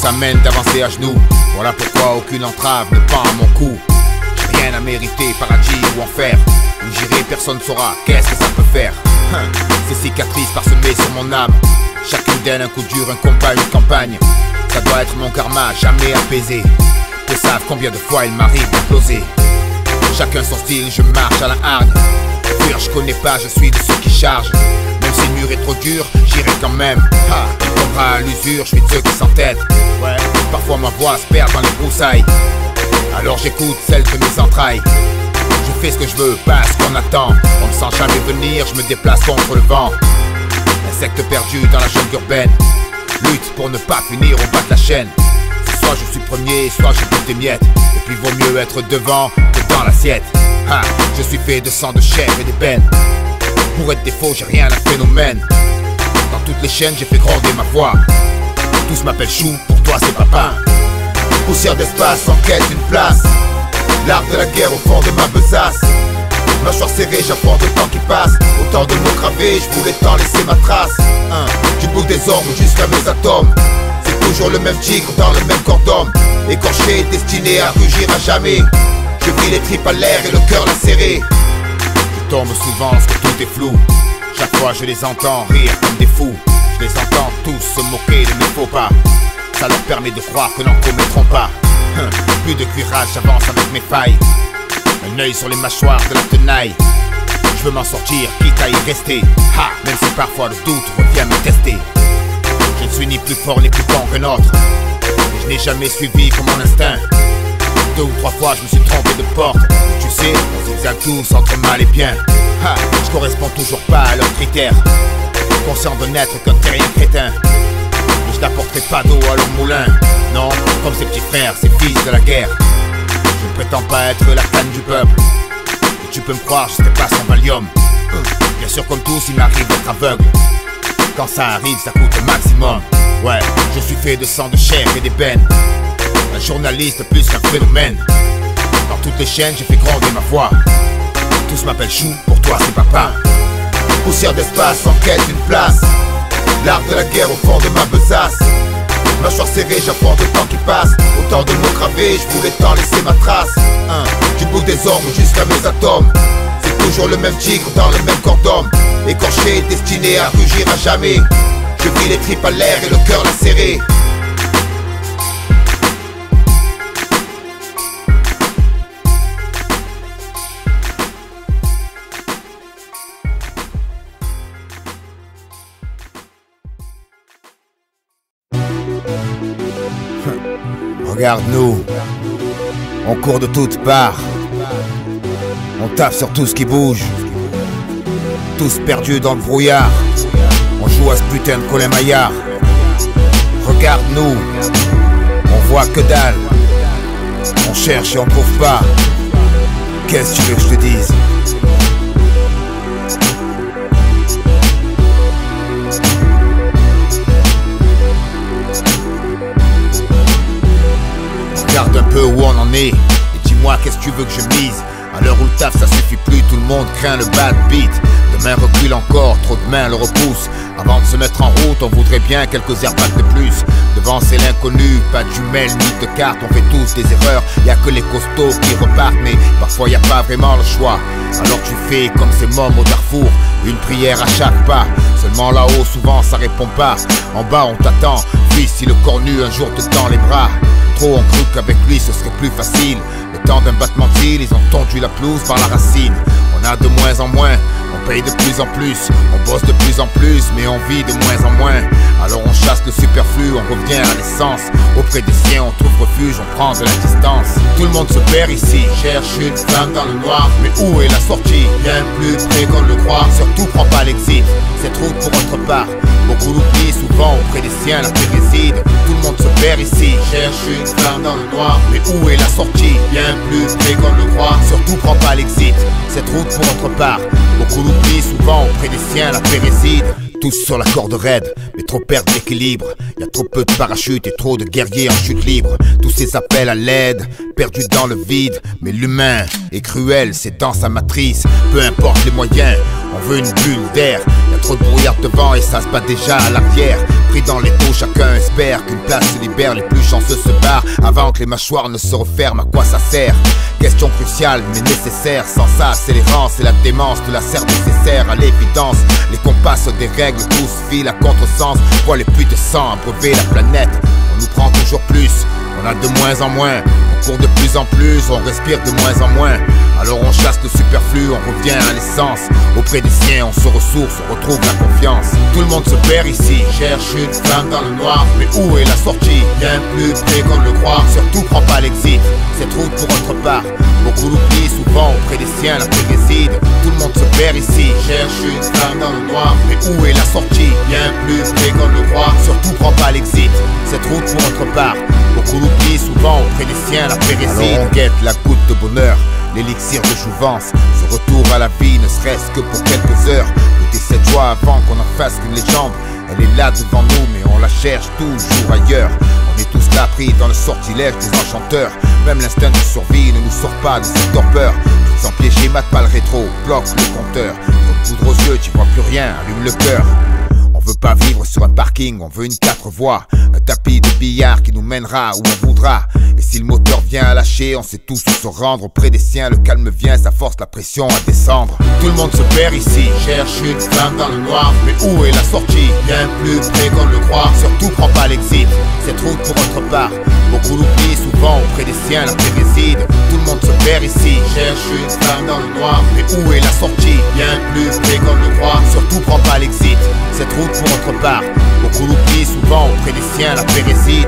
ça mène d'avancer à genoux. Voilà pourquoi aucune entrave ne pend à mon cou. J'ai rien à mériter, paradis ou enfer. Où j'irai personne ne saura qu'est-ce que ça peut faire. Ces cicatrices parsemées sur mon âme, chacune d'elles un coup dur, un combat, une campagne. Ça doit être mon karma, jamais apaisé. Peu savent combien de fois il m'arrive d'exploser. Chacun son style, je marche à la hargne. Fuir, je connais pas, je suis de ceux qui chargent. Même si le mur est trop dur, j'irai quand même. Il tombera à l'usure, je suis de ceux qui s'entêtent. Ouais, parfois ma voix se perd dans les broussailles. Alors j'écoute celle de mes entrailles. Je fais ce que je veux, pas ce qu'on attend. On ne sent jamais venir, je me déplace contre le vent. Insecte perdu dans la jungle urbaine. Lutte pour ne pas finir au bas de la chaîne. C'est soit je suis premier, soit je goûte des miettes. Et puis vaut mieux être devant que dans l'assiette. Je suis fait de sang, de chair et d'ébène. Pour être défaut, j'ai rien à phénomène. Dans toutes les chaînes, j'ai fait gronder ma voix. Tous m'appellent Chou, pour toi c'est papa. Poussière d'espace, en quête d'une place. L'art de la guerre au fond de ma besace. Mâchoire serrée, j'apprends le temps qui passe. Autant de mots gravés, je voulais tant laisser ma trace. Du bout des ongles jusqu'à mes atomes. C'est toujours le même tigre dans le même corps d'homme. Écorché, destiné à rugir à jamais. Je vis les tripes à l'air et le cœur lacéré. Je tombe souvent parce que tout est flou. Chaque fois je les entends rire comme des fous. Je les entends tous se moquer de mes faux pas. Ça leur permet de croire que n'en commettront pas. Plus de cuirage, j'avance avec mes failles. Un œil sur les mâchoires de la tenaille. Je veux m'en sortir, quitte à y rester. Même si parfois le doute revient me tester. Je ne suis ni plus fort ni plus con qu'un autre. Et je n'ai jamais suivi comme mon instinct. 2 ou 3 fois je me suis trompé de porte. Tu sais, on zigzague tous entre mal et bien. Je corresponds toujours pas à leurs critères. Conscient de n'être qu'un terrien crétin. Mais je n'apporterai pas d'eau à leur moulin. Non, comme ses petits frères, ces fils de la guerre. Je ne prétends pas être la canne du peuple. Et tu peux me croire, je serai pas son Valium. Bien sûr comme tous, il m'arrive d'être aveugle. Quand ça arrive, ça coûte le maximum. Ouais, je suis fait de sang, de chair et d'ébène. Un journaliste plus qu'un phénomène. Dans toutes les chaînes, j'ai fait gronder ma voix. Tous m'appellent Chou, pour toi c'est papa. Poussière d'espace, en quête d'une place. L'art de la guerre au fond de ma besace. Mâchoire serrée, j'apprends le temps qui passe. Autant de mots gravés, je voulais tant laisser ma trace. Du bout des ongles jusqu'à mes atomes. C'est toujours le même tigre dans le même corps d'homme. Écorché, destiné à rugir à jamais. Je vis les tripes à l'air et le cœur lacéré. Regarde-nous, on court de toutes parts. On tape sur tout ce qui bouge. Tous perdus dans le brouillard. On joue à ce putain de Colin Maillard. Regarde-nous, on voit que dalle. On cherche et on trouve pas. Qu'est-ce que tu veux que je te dise? Regarde un peu où on en est. Et dis-moi qu'est-ce que tu veux que je mise. À l'heure où le taf ça suffit plus, tout le monde craint le bad beat. Demain recule encore, trop de mains le repoussent. Avant de se mettre en route, on voudrait bien quelques airbags de plus. Devant c'est l'inconnu, pas de jumelles ni de cartes. On fait tous des erreurs, y'a que les costauds qui repartent. Mais parfois y'a pas vraiment le choix. Alors tu fais comme ces mômes au Darfour, une prière à chaque pas. Seulement là-haut souvent ça répond pas. En bas on t'attend, fils si le cornu un jour te tend les bras. Trop ont cru qu'avec lui ce serait plus facile. Le temps d'un battement de cils, ils ont tondu la pelouse par la racine. On a de moins en moins, on paye de plus en plus. On bosse de plus en plus, mais on vit de moins en moins. Alors on chasse le superflu, on revient à l'essence. Auprès des siens, on trouve refuge, on prend de la distance. Tout le monde se perd ici, cherche une flamme dans le noir. Mais où est la sortie? Bien plus près qu'on le croit. Surtout prends pas l'exit, cette route pour autre part. Beaucoup l'oublient souvent auprès des siens, la paix réside. Tout le monde se perd ici, cherche une flamme dans le noir. Mais où est la sortie? Bien plus près qu'on le croit. Surtout prends pas l'exit, cette route pour autre part. Beaucoup l'oublient souvent auprès des siens, la paix réside. Tous sur la corde raide, mais trop perdent l'équilibre. Y'a trop peu de parachutes et trop de guerriers en chute libre. Tous ces appels à l'aide, perdus dans le vide. Mais l'humain est cruel, c'est dans sa matrice. Peu importe les moyens, on veut une bulle d'air. Y'a trop de brouillard devant et ça se bat déjà à l'arrière. Pris dans les taux, chacun espère qu'une place se libère. Les plus chanceux se barrent avant que les mâchoires ne se referment. À quoi ça sert? Question cruciale mais nécessaire. Sans ça c'est l'errance et la démence de la serre nécessaire. À l'évidence, les compas se dérèglent, tous filent à contresens. Voient les puits de sang abreuver la planète. On nous prend toujours plus, on a de moins en moins. On court de plus en plus, on respire de moins en moins. Alors on chasse le superflu, on revient à l'essence. Auprès des siens, on se ressource, on retrouve la confiance. Tout le monde se perd ici, cherche une flamme dans le noir. Mais où est la sortie? Bien plus près qu'on le croit. Surtout prends pas l'exit, cette route pour autre part. Beaucoup l'oublient souvent, auprès des siens la paix réside. Tout le monde se perd ici, cherche une flamme dans le noir. Mais où est la sortie? Bien plus près qu'on le croit. Surtout prends pas l'exit, cette route pour autre part. Beaucoup l'oublient souvent, auprès des siens la paix réside. Alors on guette la goutte de bonheur, l'élixir de jouvence, ce retour à la vie ne serait-ce que pour quelques heures. Goûter cette joie avant qu'on en fasse qu'une légende. Elle est là devant nous mais on la cherche toujours ailleurs. On est tous là pris dans le sortilège des enchanteurs. Même l'instinct de survie ne nous sort pas de cette torpeur. Sans piéger, mate pas le rétro, bloque le compteur. Comme poudre aux yeux, tu vois plus rien, allume le cœur. On veut pas vivre sur un parking, on veut une 4 voies. Un tapis de billard qui nous mènera où on voudra. Et si le moteur vient à lâcher, on sait tous où se rendre. Auprès des siens, le calme vient, ça force la pression à descendre. Tout le monde se perd ici, cherche une flamme dans le noir. Mais où est la sortie? Bien plus près qu'on le croit. Surtout prends pas l'exit, cette route pour autre part. Beaucoup l'oublient souvent, auprès des siens la paix réside. Tout le monde se perd ici, cherche une flamme dans le noir. Mais où est la sortie? Bien plus près qu'on le croit. Surtout prends pas l'exit, cette route pour autre part. Beaucoup l'oublient souvent, auprès des siens la paix réside.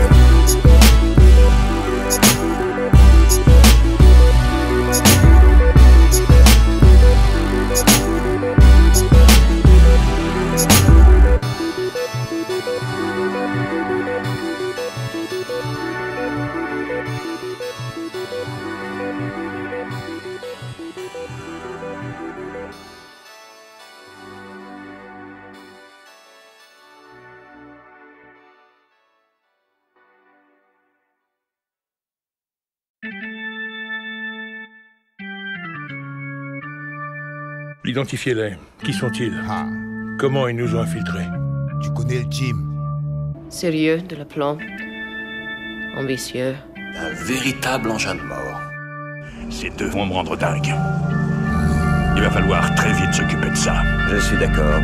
Identifiez-les. Qui sont-ils? Comment ils nous ont infiltrés? Tu connais le Jim? Sérieux, de l'aplomb. Ambitieux. Un véritable engin de mort. Ces deux vont me rendre dingue. Il va falloir très vite s'occuper de ça. Je suis d'accord.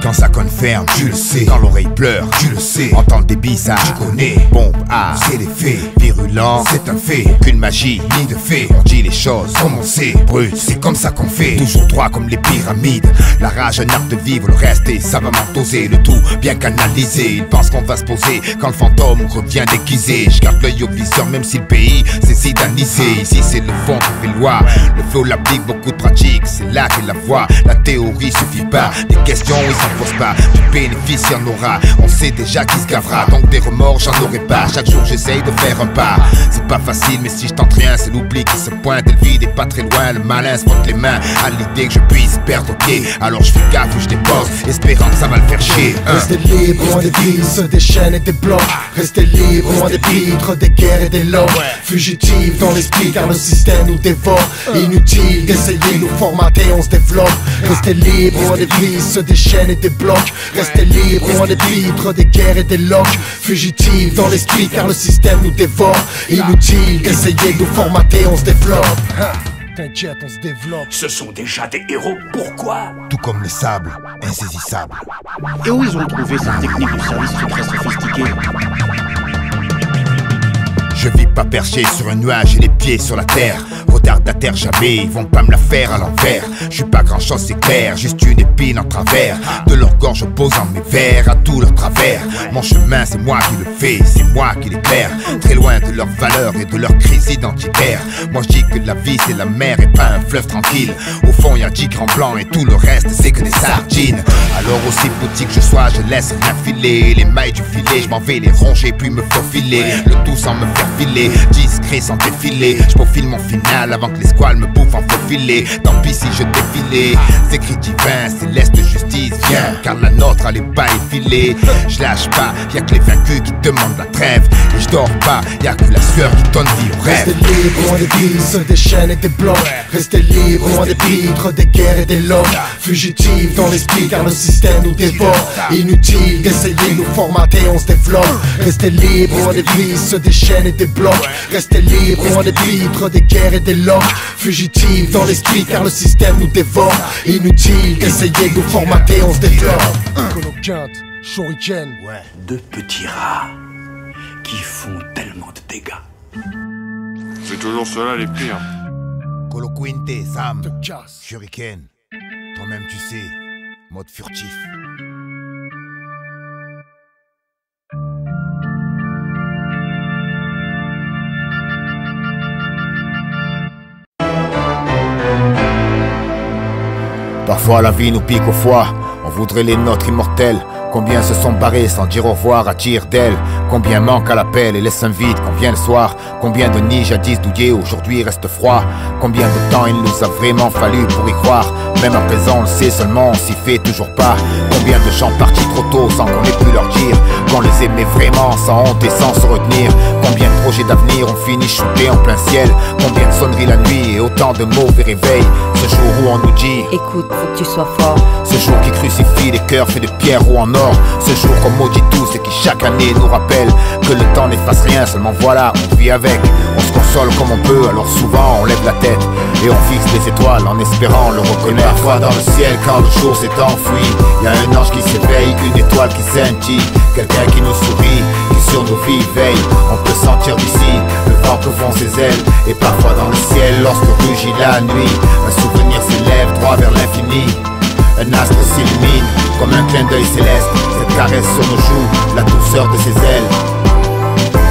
Quand ça confirme, tu le sais. Quand l'oreille pleure, tu le sais. Entendre des bizarres, tu connais. Bombe A, c'est des faits. Virulent, c'est un fait. Aucune magie, ni de fait. On dit les choses comme on sait. Brut, c'est comme ça qu'on fait. Toujours droit comme les pyramides. La rage, un art de vivre, le reste est savamment dosé. Le tout bien canalisé. Ils pensent qu'on va se poser quand le fantôme revient déguisé. Je garde l'œil au viseur, même si le pays s'est sidanisé. Ici, c'est le fond qui fait loi. Le flow l'applique, beaucoup de pratique. C'est là qu'est la voix. La théorie suffit pas. Des questions, ils s'en posent pas. Du bénéfice, y en aura. On sait déjà qui se gavera. Donc des remords, j'en aurai pas. Chaque jour, j'essaye de faire un pas. C'est pas facile, mais si je tente rien, c'est l'oubli qui se pointe. Et le vide est pas très loin. Le malin se frotte les mains à l'idée que je puisse perdre pied. Alors je fais gaffe où je dépose, espérant que ça va le faire chier. Restez libre, loin des vices, des chaînes et des blocs. Restez libre, loin des pitres, des guerres et des lots. Fugitifs dans l'esprit car le système nous dévore. Inutile d'essayer de nous formater, on se développe. Restez libre, loin des vices, des chaînes et des blocs. Restez libre, loin des pitres, des guerres et des locs. Fugitifs dans l'esprit car le système nous dévore. Inutile d'essayer de nous formater, on se développe. T'inquiète, on se développe. Ce sont déjà des héros, pourquoi? Tout comme le sable, insaisissable. Et où ils ont trouvé cette technique de service secret sophistiquée? Je vis pas perché sur un nuage et les pieds sur la terre. Retardataire jamais, ils vont pas me la faire à l'envers. Je suis pas grand chose c'est clair, juste une épine en travers. De leur gorge posant mes vers à tout leur travers. Mon chemin c'est moi qui le fais, c'est moi qui l'éclaire. Très loin de leurs valeurs et de leur crise identitaire. Moi je dis que la vie c'est la mer et pas un fleuve tranquille. Au fond y'a 10 grands blancs et tout le reste c'est que des sardines. Alors aussi petit que je sois je laisse rien filer. Les mailles du filet je m'en vais les ronger puis me faufiler. Le tout sans me faire filer, discret sans défiler. Je profile mon final avant que les squales me bouffent en faux filet. Tant pis si je défilais, c'est écrit divin, céleste juste disent viens, car la nôtre elle est pas effilée. Je lâche pas, y'a que les vaincus qui demandent la trêve. Et je dors pas, y'a que la sueur qui donne vie au rêve. Restez libre, loin des vices, des chaînes et des blocs. Restez libre, loin des pitres, des guerres et des lots. Fugitifs dans l'esprit car le système nous dévore. Inutile d'essayer de nous formater, on se développe. Restez libre, loin des vices, des chaînes et des blocs. Restez libre, loin des pitres, des guerres et des lots. Fugitifs dans l'esprit car le système nous dévore. Inutile d'essayer de nous formater, on se développe. Quinte, Shuriken. Deux petits rats qui font tellement de dégâts. C'est toujours cela les pires. Coloquinte, Sam, Te casse. Shuriken. Toi-même tu sais, mode furtif. Parfois la vie nous pique au foie, on voudrait les nôtres immortels. Combien se sont barrés sans dire au revoir à tire d'aile. Combien manquent à l'appel et laissent un vide quand vient le soir. Combien de nids jadis douillés aujourd'hui restent froids. Combien de temps il nous a vraiment fallu pour y croire. Même à présent on le sait seulement, on s'y fait toujours pas. Combien de gens partis trop tôt sans qu'on ait pu leur dire qu'on les aimait vraiment sans honte et sans se retenir. Combien de projets d'avenir ont fini shootés en plein ciel. Combien de sonneries la nuit et autant de mauvais réveils. Ce jour où on nous dit écoute, faut que tu sois fort. Ce jour qui crucifie les cœurs fait de pierre ou en or. Ce jour qu'on maudit tous et qui chaque année nous rappelle que le temps n'efface rien, seulement voilà, on vit avec. On se console comme on peut, alors souvent on lève la tête et on fixe les étoiles en espérant le reconnaître. Et parfois dans le ciel quand le jour s'est enfui, y a un ange qui s'éveille, une étoile qui scintille. Quelqu'un qui nous sourit, qui sur nos vies veille. On peut sentir d'ici le vent que font ses ailes. Et parfois dans le ciel lorsque rugit la nuit, un souvenir s'élève droit vers l'infini. Un astre s'illumine comme un clin d'œil céleste. Cette caresse sur nos joues, la douceur de ses ailes.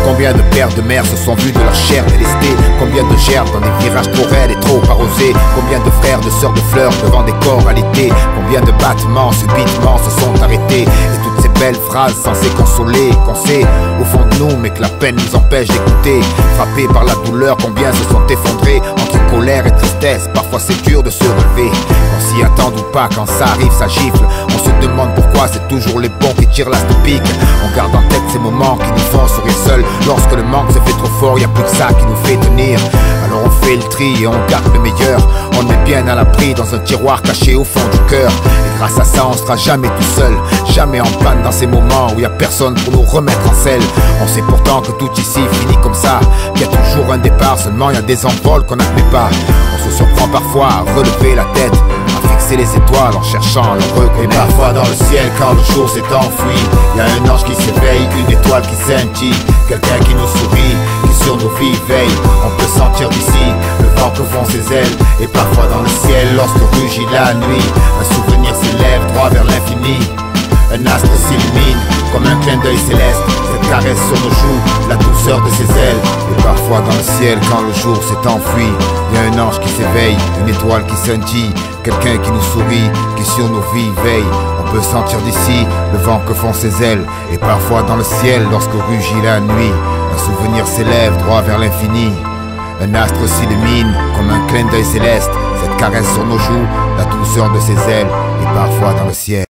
Combien de pères de mères se sont vus de leur chair délestée. Combien de gerbes dans des virages trop raides et trop arrosés. Combien de frères, de sœurs, de fleurs devant des corps à l'été. Combien de battements subitement se sont arrêtés. Et toutes ces belles phrases censées consoler, qu'on sait au fond de nous mais que la peine nous empêche d'écouter. Frappés par la douleur, combien se sont effondrés entre colère et tristesse. Parfois c'est dur de se relever. On s'y attend ou pas, quand ça arrive ça gifle. On se demande pourquoi c'est toujours les bons qui tirent la pique. On garde en tête ces moments qui nous font sourire seuls. Lorsque le manque se fait trop fort, y a plus que ça qui nous fait tenir. Alors on fait le tri et on garde le meilleur. On le met bien à l'abri dans un tiroir caché au fond du cœur. Et grâce à ça on sera jamais tout seul, jamais en panne dans ces moments où y a personne pour nous remettre en selle. On sait pourtant que tout ici finit comme ça, qu'il y a toujours un départ, seulement y a des envols qu'on n'admet pas. On se surprend parfois à relever la tête, à fixer les étoiles en cherchant à le reconnaître. Et parfois dans le ciel quand le jour s'est enfui, y a un ange qui s'éveille, une étoile qui scintille. Quelqu'un qui nous sourit, qui sur nos vies veille. On peut sentir d'ici le vent que font ses ailes. Et parfois dans le ciel lorsque rugit la nuit, un souvenir s'élève droit vers l'infini. Un astre s'illumine comme un clin d'œil céleste. Cette caresse sur nos joues, la douceur de ses ailes. Et parfois dans le ciel quand le jour s'est enfui, y a un ange qui s'éveille, une étoile qui scintille. Quelqu'un qui nous sourit, qui sur nos vies veille. On peut sentir d'ici le vent que font ses ailes. Et parfois dans le ciel lorsque rugit la nuit, un souvenir s'élève droit vers l'infini. Un astre s'illumine comme un clin d'œil céleste. Cette caresse sur nos joues, la douceur de ses ailes. Et parfois dans le ciel.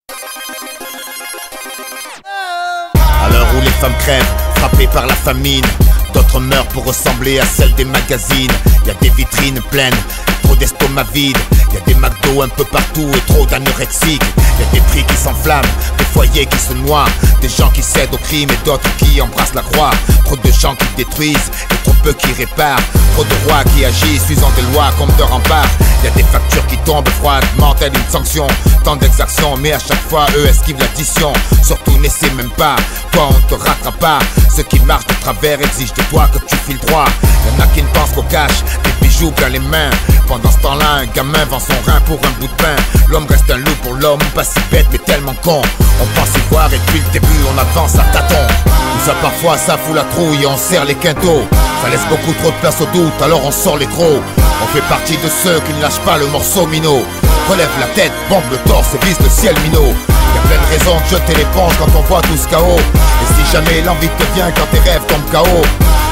À l'heure où les femmes crèvent, frappées par la famine, d'autres meurent pour ressembler à celles des magazines. Y a des vitrines pleines, trop d'estomac vides. Y a des McDo un peu partout et trop d'anorexiques. Y a des prix qui s'enflamment, des foyers qui se noient, des gens qui cèdent au crime et d'autres qui embrassent la croix. Trop de gens qui détruisent et trop peu qui réparent. Trop de rois qui agissent, usant des lois comme de remparts. Y a des factures qui tombent froidement telle une sanction. Tant d'exactions mais à chaque fois eux esquivent l'addition. Surtout n'essaie même pas, toi on te rattrape pas. Ceux qui marchent de travers exigent de toi que tu files droit. Y'en a qui ne pensent qu'au cash, des bijoux plein les mains. Pendant ce temps-là un gamin vend son rein pour un bout de pain. L'homme reste un loup pour l'homme, pas si bête mais tellement con. On pense y voir et depuis le début on avance à tâtons. Tout ça parfois ça fout la trouille et on serre les quintaux. Ça laisse beaucoup trop de place au doute alors on sort les gros. On fait partie de ceux qui ne lâchent pas le morceau minot. Relève la tête, bombe le torse et vise le ciel minot. Y'a plein de raisons de jeter l'éponge quand on voit tout ce chaos. Et si jamais l'envie te vient quand tes rêves tombent KO,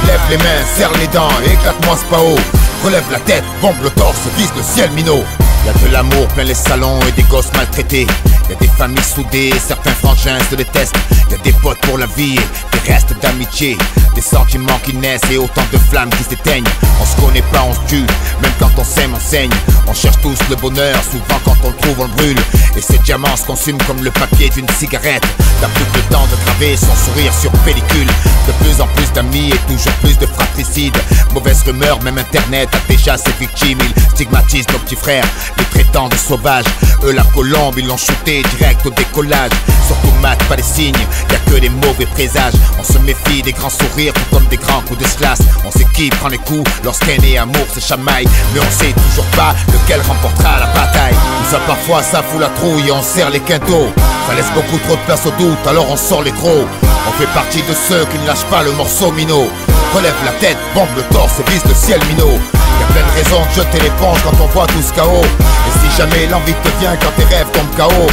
lève les mains, serre les dents et éclate-moi ce pao. Relève la tête, bombe le torse et vise le ciel minot. Y'a de l'amour plein les salons et des gosses maltraités. Y'a des familles soudées, certains frangins se détestent. Y'a des potes pour la vie et des restes d'amitié. Des sentiments qui naissent et autant de flammes qui s'éteignent. On se connaît pas, on se tue, même quand on s'aime, on saigne. On cherche tous le bonheur, souvent quand on le trouve, on le brûle. Et ces diamants se consument comme le papier d'une cigarette. T'as plus que le temps de graver son sourire sur pellicule. De plus en plus d'amis et toujours plus de fratricides. Mauvaise rumeur, même internet a déjà ses victimes. Ils stigmatisent nos petits frères, les traitant de sauvages. Eux la colombe, ils l'ont shooté direct au décollage. Surtout Matt, pas des signes, y'a que des mauvais présages. On se méfie des grands sourires, tout comme des grands coups de slash. On sait qui prend les coups lorsqu'un et amour se chamaille. Mais on sait toujours pas lequel remportera la bataille. Tout ça parfois ça fout la trouille et on serre les quintaux. Ça laisse beaucoup trop de place au doute, alors on sort les gros. On fait partie de ceux qui ne lâchent pas le morceau minot. Relève la tête, bombe le torse et vise le ciel minot. Y'a plein de raisons de jeter l'éponge quand on voit tout ce chaos. Et si jamais l'envie te vient quand tes rêves tombent KO,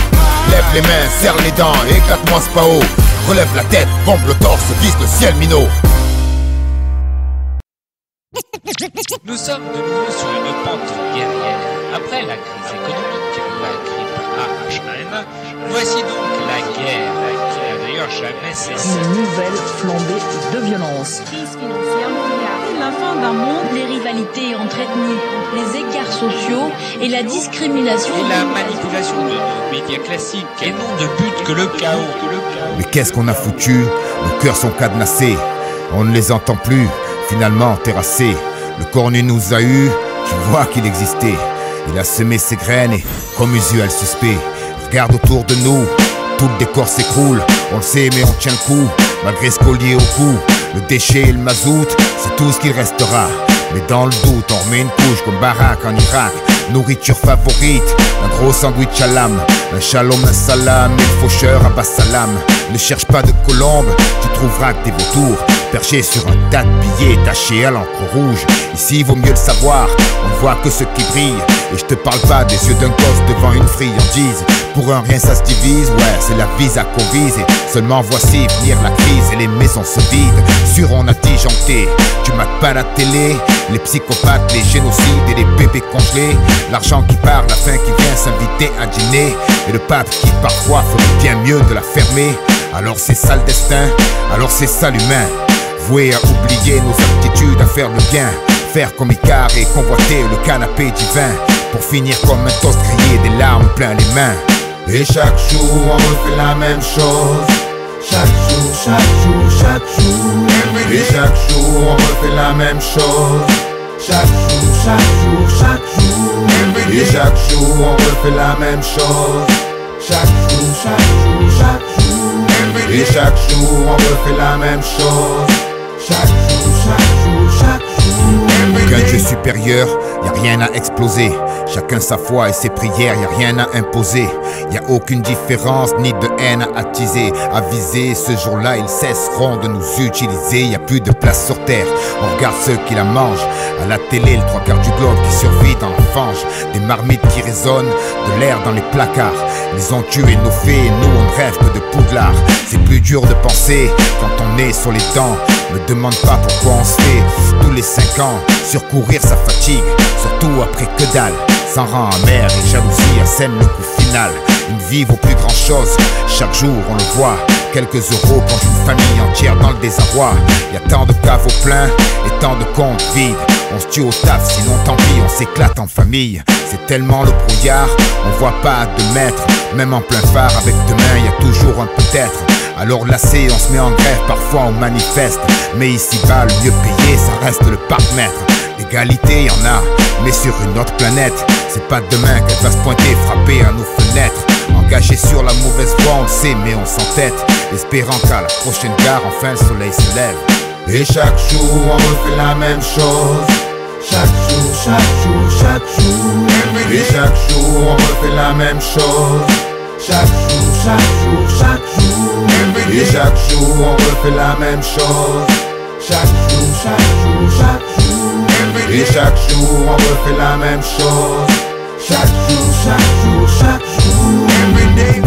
lève les mains, serre les dents et éclate-moi ce pao. Relève la tête, bombe le torse et vise le ciel minot. Nous sommes de nouveau sur une pente guerrière. Après la crise économique, la grippe AH1N1, voici donc la guerre qui n'a d'ailleurs jamais cessé. Une nouvelle flambée de violence. Crise financière mondiale. La fin d'un monde. Les rivalités entre ethnies, les écarts sociaux et la discrimination. Et la manipulation de nos médias classiques et non de but que le chaos. Mais qu'est-ce qu'on a foutu? Nos cœurs sont cadenassés. On ne les entend plus, finalement terrassés. Le cornu nous a eu, je vois qu'il existait. Il a semé ses graines et, comme usuel suspect, regarde autour de nous, tout le décor s'écroule. On le sait mais on tient le coup, malgré ce collier au cou. Le déchet et le mazout, c'est tout ce qu'il restera. Mais dans le doute, on remet une couche comme Barak en Irak. Nourriture favorite, un gros sandwich à l'âme, un shalom, un salam et le faucheur à Bassalam. Ne cherche pas de colombe, tu trouveras que des vautours perchés sur un tas de billets tachés à l'encre rouge. Ici vaut mieux le savoir, on ne voit que ce qui brille. Et je te parle pas des yeux d'un gosse devant une friandise. Pour un rien ça se divise, ouais c'est la visa qu'on vise. Et seulement voici venir la crise et les maisons se vident. Sûr on a disjoncté, tu mates pas la télé. Les psychopathes, les génocides et les bébés congelés. L'argent qui part, la faim qui vient s'inviter à dîner. Et le pape qui parfois ferait bien mieux de la fermer. Alors c'est ça le destin, alors c'est ça l'humain. Voué à oublier nos aptitudes à faire le bien. Faire comme Icare et convoiter le canapé divin. Pour finir comme un toast grillé, des larmes plein les mains. Et chaque jour on refait la même chose. Chaque jour, chaque jour, chaque jour. Et chaque jour on refait la même chose. Chaque jour, chaque jour, chaque jour. Et chaque jour on refait la même chose. Chaque jour, chaque jour, chaque jour. Et chaque jour on refait la même chose. Chaque jour, chaque jour, chaque jour. Aucun Dieu supérieur, y'a rien à exploser. Chacun sa foi et ses prières, y'a rien à imposer. Y'a aucune différence ni de haine à attiser. À viser, ce jour-là ils cesseront de nous utiliser. Y'a plus de place sur terre, on regarde ceux qui la mangent. À la télé, le 3/4 du globe qui survit dans la fange. Des marmites qui résonnent, de l'air dans les placards. Ils ont tué nos fées et nous on ne rêve que de Poudlard. C'est plus dur de penser quand on est sur les dents. Me demande pas pourquoi on se fait tous les 5 ans. Surcourir ça fatigue, surtout après que dalle. S'en rend amer et jalousie assène le coup final. Une vie vaut plus grand chose, chaque jour on le voit. Quelques euros pour une famille entière dans le désarroi. Y'a tant de caveaux pleins et tant de comptes vides. On se tue au taf, sinon tant pis, on s'éclate en famille. C'est tellement le brouillard, on voit pas de mètres. Même en plein phare avec demain, y'a toujours un peut-être. Alors lassé, on se met en grève, parfois on manifeste. Mais ici-bas, le mieux payé, ça reste le parc-mètre. L'égalité, y'en a, mais sur une autre planète. C'est pas demain qu'elle va se pointer, frapper à nos fenêtres. Engagé sur la mauvaise voie, on le sait, mais on s'entête. Espérant qu'à la prochaine gare, enfin le soleil se lève. Et chaque jour, on refait la même chose. Chaque jour, chaque jour, chaque jour. Et chaque jour, on refait la même chose. Chaque jour, chaque jour, chaque jour. Et chaque jour, on refait la même chose. Chaque jour, chaque jour, chaque jour. Et chaque jour, on refait la même chose. Chaque jour, chaque jour, chaque jour. Every day.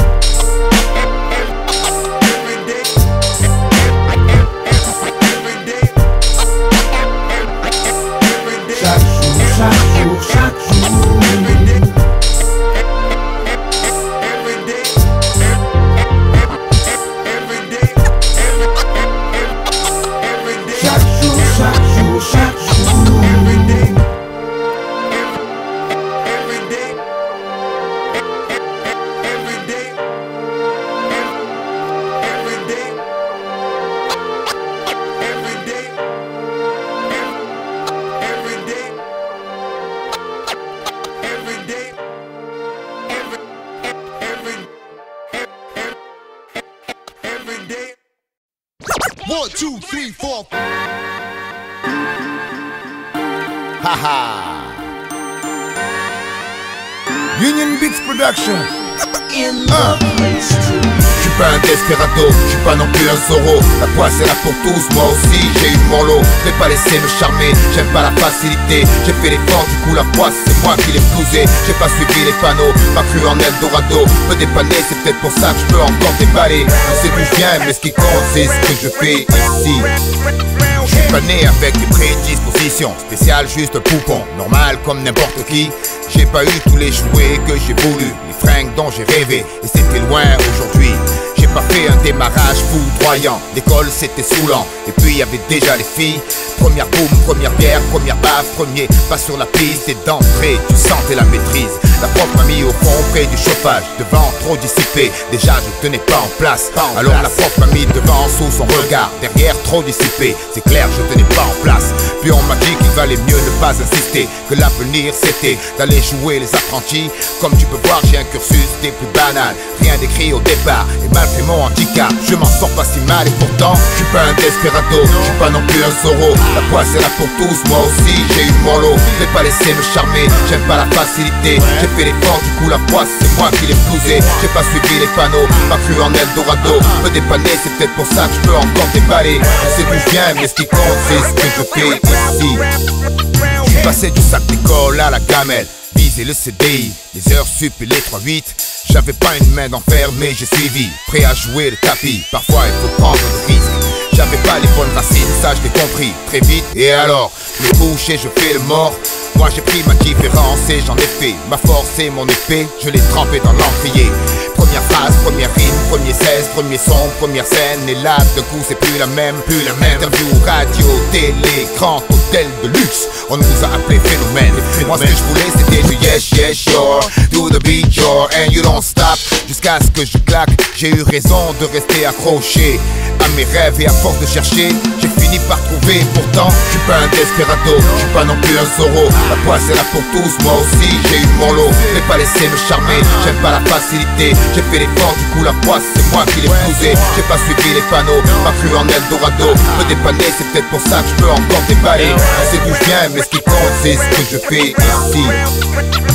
Chaque jour, chaque jour, chaque jour. 1, 2, 3, 4. Haha. Union Beats Production. Je suis pas un desperado, je suis pas non plus un Zorro. La poisse est là pour tous, moi aussi j'ai eu mon lot. Je vais pas laisser me charmer, j'aime pas la facilité. J'ai fait l'effort, du coup la poisse c'est moi qui l'ai blousé. J'ai pas suivi les panneaux, pas cru en Eldorado. Me dépanner, c'est peut-être pour ça que je peux encore déballer. Je sais d'où je viens, mais ce qui compte c'est ce que je fais ici. Je suis pas né avec des prédispositions spéciales, juste poupon, normal comme n'importe qui. J'ai pas eu tous les jouets que j'ai voulu, les fringues dont j'ai rêvé, et c'était loin aujourd'hui. J'ai pas fait un démarrage foudroyant, l'école c'était saoulant, et puis y avait déjà les filles. Première boum, première bière, première baffe, premier pas sur la piste, et d'entrée tu sentais la maîtrise. La prof m'a mis au fond près du chauffage, devant trop dissipé, déjà je tenais pas en place. Alors la prof m'a mis devant sous son regard, derrière trop dissipé, c'est clair je tenais pas en place. Puis on m'a dit qu'il valait mieux ne pas insister, que l'avenir c'était d'aller jouer les apprentis. Comme tu peux voir j'ai un cursus des plus banals, rien d'écrit au départ, et malgré mon handicap je m'en sors pas si mal. Et pourtant je suis pas un desperado, je suis pas non plus un Zorro. La poisse est là pour tous, moi aussi j'ai eu mon lot. Je vais pas laisser me charmer, j'aime pas la facilité. J'ai fait l'effort, du coup la poisse c'est moi qui l'ai blousé. J'ai pas suivi les panneaux, pas cru en Eldorado. Me dépanner c'est peut-être pour ça que je peux encore déballer. Je sais d'où je viens mais ce qui compte c'est ce que je fais ici. Je suis passé du sac d'école à la gamelle, viser le CDI, les heures sup et les 3-8. J'avais pas une main d'enfer mais j'ai suivi, prêt à jouer le tapis. Parfois il faut prendre des risques. J'avais pas les bonnes racines, ça je l'ai compris très vite. Et alors, me couche et je fais le mort. Moi j'ai pris ma différence et j'en ai fait ma force et mon épée, je l'ai trempé dans l'encrier. Première phrase, première rime, premier 16, premier son, première scène. Et là de coup c'est plus la même. Interview, radio, télé, grand hôtel de luxe, on nous a appelé phénomène. Moi ce que je voulais c'était du yes, yes, sure, do the beat, sure, and you don't stop. Jusqu'à ce que je claque, j'ai eu raison de rester accroché à mes rêves. Et à force de chercher, j'ai fini par trouver. Pourtant, je suis pas un desperado, je suis pas non plus un Zorro. La poisse est là pour tous, moi aussi j'ai eu mon lot. Je vais pas laisser me charmer, j'aime pas la facilité. J'ai fait l'effort, du coup la poisse c'est moi qui l'ai blousé. J'ai pas suivi les panneaux, pas cru en Eldorado. Me dépanner c'est peut-être pour ça que je peux encore déballer. Je sais d'où je viens mais ce qui compte c'est ce que je fais ici.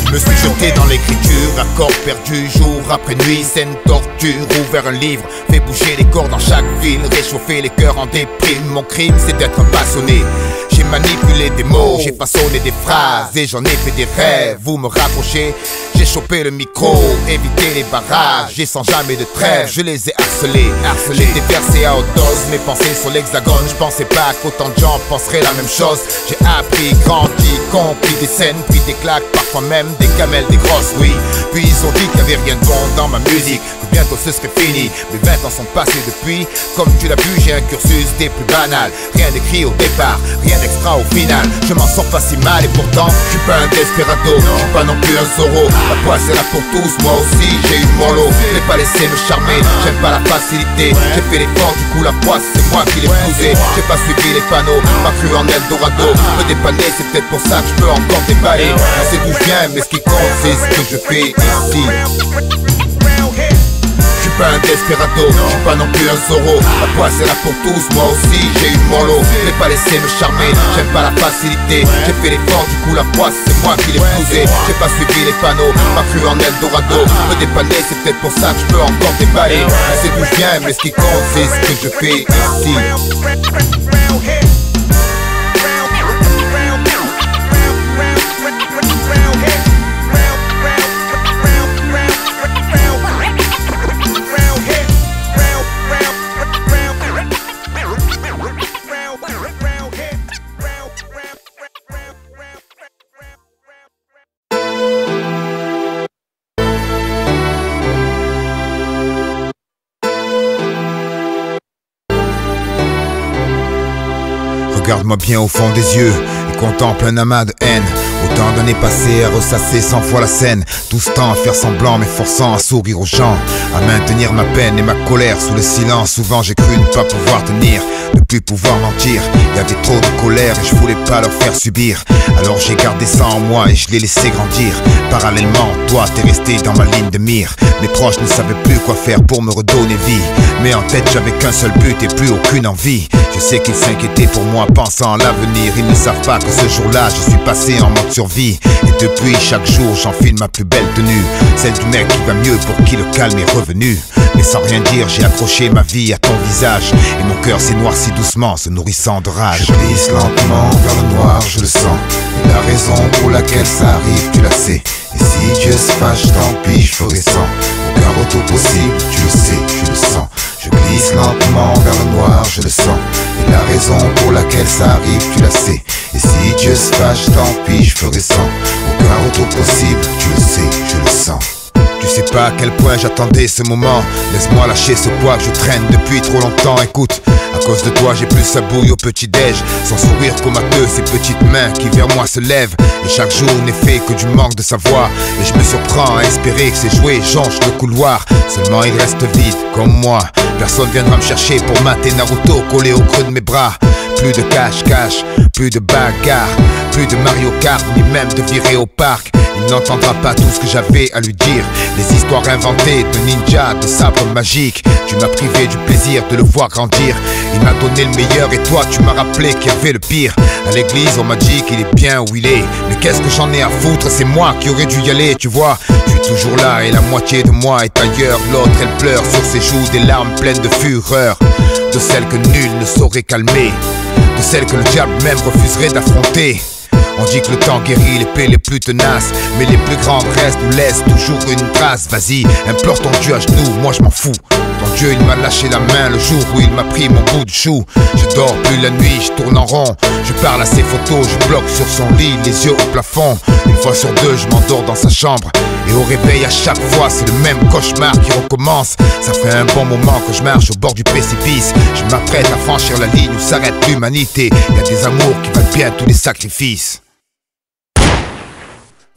Je me suis jeté dans l'écriture, accords perdus jour après nuit, scène torture, ouvert un livre, fait bouger les corps dans chaque ville, réchauffer les cœurs en déprime. Mon crime c'est d'être un passionné. J'ai manipulé des mots, j'ai façonné des phrases et j'en ai fait des rêves. Vous me rapprochez, j'ai chopé le micro, évité les barrages et sans jamais de trêve, je les ai harcelés. J'étais versé à haute dose, mes pensées sur l'hexagone. Je pensais pas qu'autant de gens penseraient la même chose. J'ai appris, grandi, compris des scènes, puis des claques, parfois même des camels, des grosses, oui. Puis ils ont dit qu'il n'y avait rien de bon dans ma musique, que bientôt ce serait fini. Mes 20 ans sont passés depuis, comme tu l'as vu j'ai un cursus des plus banals. Rien d'écrit au départ, rien d'extra au final. Je m'en sors pas si mal et pourtant je suis pas un desperado, je suis pas non plus un Zorro. La poisse est là pour tous, moi aussi j'ai eu mon lot. Je vais pas laisser me charmer, j'aime pas la facilité. J'ai fait l'effort, du coup la poisse c'est moi qui l'ai blousé. J'ai pas suivi les panneaux, pas cru en Eldorado. Me dépanner c'est peut-être pour ça que je peux encore déballer. Je sais d'où je viens mais ce qui compte c'est ce que je fais ici. Je suis pas un desperado, je suis pas non plus un Zorro. La poisse est là pour tous, moi aussi j'ai eu mon lot. Je vais pas laisser me charmer, j'aime pas la facilité. J'ai fait l'effort, du coup la poisse c'est moi qui l'ai blousé. J'ai pas suivi les panneaux, pas cru en Eldorado. Me dépanner c'est peut-être pour ça que je peux encore déballer. Je sais d'où je viens mais ce qui compte c'est ce que je fais ici. Regarde-moi bien au fond des yeux et contemple un amas de haine. Autant d'années passées à ressasser 100 fois la scène. Tout ce temps à faire semblant, m'efforçant à sourire aux gens, à maintenir ma peine et ma colère sous le silence. Souvent j'ai cru ne pas pouvoir tenir, ne plus pouvoir mentir. Il y avait trop de colère et je voulais pas leur faire subir. Alors j'ai gardé ça en moi et je l'ai laissé grandir. Parallèlement, toi t'es resté dans ma ligne de mire. Mes proches ne savaient plus quoi faire pour me redonner vie. Mais en tête j'avais qu'un seul but et plus aucune envie. Je sais qu'ils s'inquiétaient pour moi pensant à l'avenir. Ils ne savent pas que ce jour-là je suis passé en mode survie. Et depuis chaque jour j'enfile ma plus belle tenue, celle du mec qui va mieux pour qui le calme est revenu. Mais sans rien dire j'ai accroché ma vie à ton visage. Et mon cœur s'est noirci doucement se nourrissant de rage. Je glisse lentement vers le noir, je le sens. Et la raison pour laquelle ça arrive tu la sais. Et si Dieu se fâche tant pis je ferai sans. Aucun retour possible, tu le sais, je le sens. Je glisse lentement vers le noir, je le sens. Et la raison pour laquelle ça arrive, tu la sais. Et si Dieu se fâche, tant pis, je ferai sans. Aucun retour possible, tu le sais, je le sens. Tu sais pas à quel point j'attendais ce moment. Laisse-moi lâcher ce poids que je traîne depuis trop longtemps. Écoute, à cause de toi j'ai plus la bouille au petit-déj. Sans sourire comateux, ces petites mains qui vers moi se lèvent. Et chaque jour n'est fait que du manque de sa voix. Et je me surprends à espérer que ces jouets jonchent le couloir. Seulement il reste vide, comme moi. Personne viendra me chercher pour mater Naruto collé au creux de mes bras. Plus de cache-cache, plus de bagarre, plus de Mario Kart, ni même de virer au parc. Il n'entendra pas tout ce que j'avais à lui dire. Les histoires inventées de ninja, de sabre magique. Tu m'as privé du plaisir de le voir grandir. Il m'a donné le meilleur et toi tu m'as rappelé qu'il y avait le pire. À l'église on m'a dit qu'il est bien où il est. Mais qu'est-ce que j'en ai à foutre, c'est moi qui aurais dû y aller, tu vois. Je suis toujours là et la moitié de moi est ailleurs. L'autre elle pleure sur ses joues des larmes pleines de fureur. De celles que nul ne saurait calmer, de celles que le diable même refuserait d'affronter. On dit que le temps guérit les plaies les plus tenaces, mais les plus grandes restent nous laissent toujours une trace. Vas-y, implore ton Dieu à genoux, moi je m'en fous. Ton Dieu il m'a lâché la main le jour où il m'a pris mon bout de chou. Je dors plus la nuit, je tourne en rond. Je parle à ses photos, je bloque sur son lit, les yeux au plafond. Une fois sur deux je m'endors dans sa chambre. Et au réveil à chaque fois c'est le même cauchemar qui recommence. Ça fait un bon moment que je marche au bord du précipice. Je m'apprête à franchir la ligne où s'arrête l'humanité. Y a des amours qui valent bien tous les sacrifices.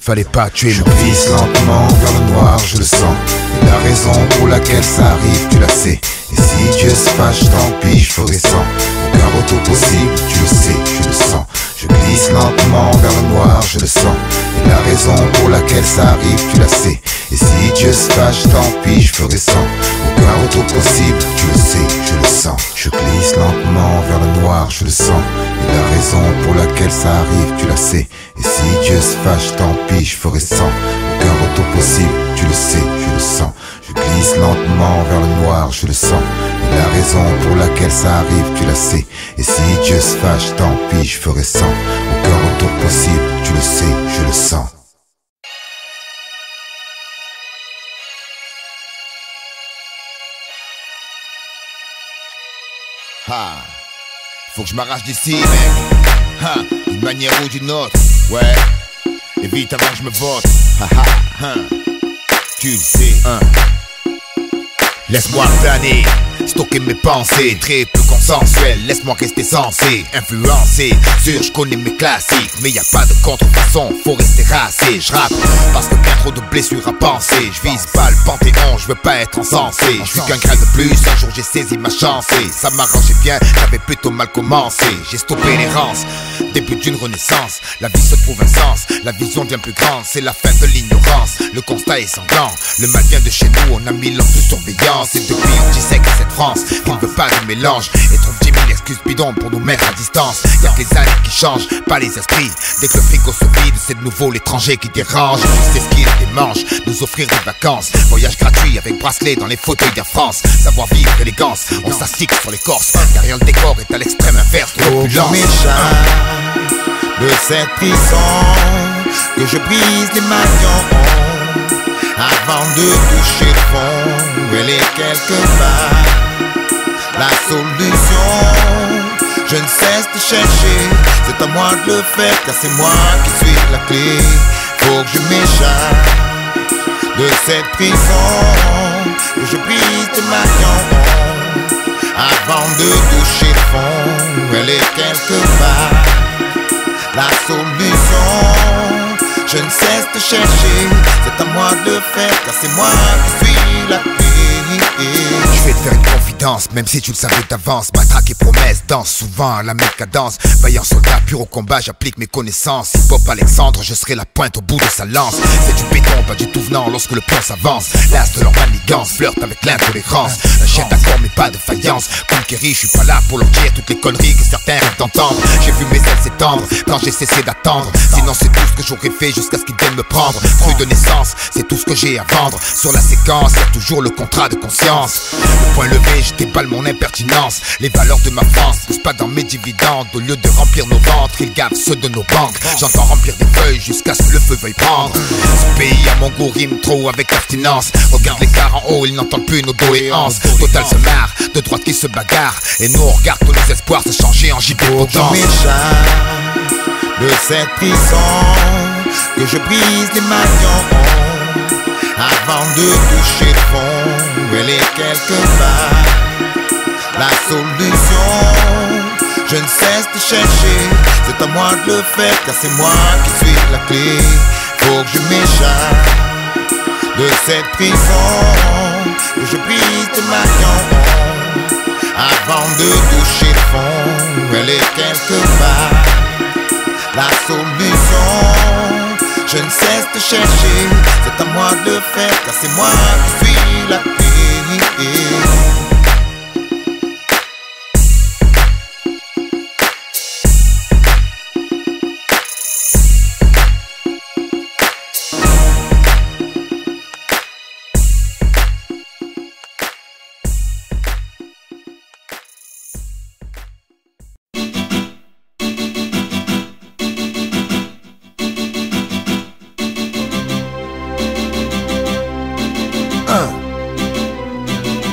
Fallait pas tuer je glisse lentement vers le noir, je le sens. Et la raison pour laquelle ça arrive, tu la sais. Et si Dieu se fâche, tant pis, je ferai sans. Aucun retour possible, tu le sais, je le sens. Je glisse lentement vers le noir, je le sens. Et la raison pour laquelle ça arrive, tu la sais. Et si Dieu se fâche, tant pis, je ferai sans. Aucun retour possible, tu le sais, je le sens. Je glisse lentement vers le noir, je le sens. Et la raison pour laquelle ça arrive, tu la sais. Et si Dieu se fâche, tant pis, je ferai sans. Aucun retour possible, tu le sais, je le sens. Je glisse lentement vers le noir, je le sens. Et la raison pour laquelle ça arrive, tu la sais. Et si Dieu se fâche, tant pis, je ferai sans. Aucun retour possible, tu le sais, je le sens. Ha, faut que je m'arrache d'ici, mec. Ha, d'une manière ou d'une autre. Ouais, et vite avant que je me vote. Ha ha, ha. Tu le sais, hein. Laisse-moi planer, stocker mes pensées, très peu consensuel, laisse-moi rester sensé, influencé, sûr je connais mes classiques, mais y a pas de contrefaçon, faut rester racé, je rappe, parce que bien trop de blessures à penser, je vise pas le panthéon, je veux pas être encensé, je suis qu'un grain de plus, un jour j'ai saisi ma chance, et ça m'arrangeait bien, j'avais plutôt mal commencé, j'ai stoppé l'errance, début d'une renaissance, la vie se trouve un sens, la vision devient plus grande, c'est la fin de l'ignorance, le constat est sanglant, le mal vient de chez nous, on a 1000 ans de surveillance. Et depuis on dissèque cette France qui ne veut pas de mélange et trouve 10 000 excuses bidons pour nous mettre à distance. Y'a que les années qui changent, pas les esprits. Dès que le frigo se vide, c'est de nouveau l'étranger qui dérange. C'est ce qu'il démange, nous offrir des vacances. Voyage gratuit avec bracelet dans les fauteuils d'Air France. Savoir vivre, élégance, on s'assique sur l'écorce. Derrière le décor est à l'extrême inverse de l'opulence. De cette prison que je brise les maillons avant de toucher le fond, elle est quelque part. La solution, je ne cesse de chercher. C'est à moi de le faire car c'est moi qui suis la clé. Faut que je m'échappe de cette prison, que je brise les maillons avant de toucher le fond, elle est quelque part. La solution, je ne cesse de chercher, c'est à moi de le faire car c'est moi qui suis la clé. Je vais te faire une confidence, même si tu le savais d'avance. Matraque et promesse, danse souvent à la même cadence. Vaillant soldat, pur au combat, j'applique mes connaissances. Hip-hop Alexandre, je serai la pointe au bout de sa lance. C'est du béton, pas du tout venant lorsque le plan s'avance. L'as de leur manigance flirte avec l'intolérance. Un chef d'accord mais pas de faïence. Conquéri, je suis pas là pour leur dire toutes les conneries que certains rêvent d'entendre. J'ai vu mes ailes s'étendre quand j'ai cessé d'attendre. Sinon c'est tout ce que j'aurais fait jusqu'à ce qu'ils viennent me prendre. Cru de naissance, c'est tout ce que j'ai à vendre. Sur la séquence, y'a toujours le contrat de conscience. Le point levé, je déballe mon impertinence. Les valeurs de ma France poussent pas dans mes dividendes. Au lieu de remplir nos ventres, ils gavent ceux de nos banques. J'entends remplir des feuilles jusqu'à ce que le feu veuille prendre. Ce pays à mon goût rime trop avec abstinence. Regarde les gars en haut, ils n'entendent plus nos doléances. Total se marre, de droite qui se bagarre. Et nous on regarde tous nos espoirs se changer en JP potence. De cette prison, que je brise les maillons avant de toucher le fond. Elle est quelque part la solution. Je ne cesse de chercher, c'est à moi de le faire, car c'est moi qui suis la clé. Faut que je m'échappe de cette prison, que je brise les maillons avant de toucher le fond. Elle est quelque part la solution. Je ne cesse de chercher, c'est à moi de le faire, car c'est moi qui suis la clé.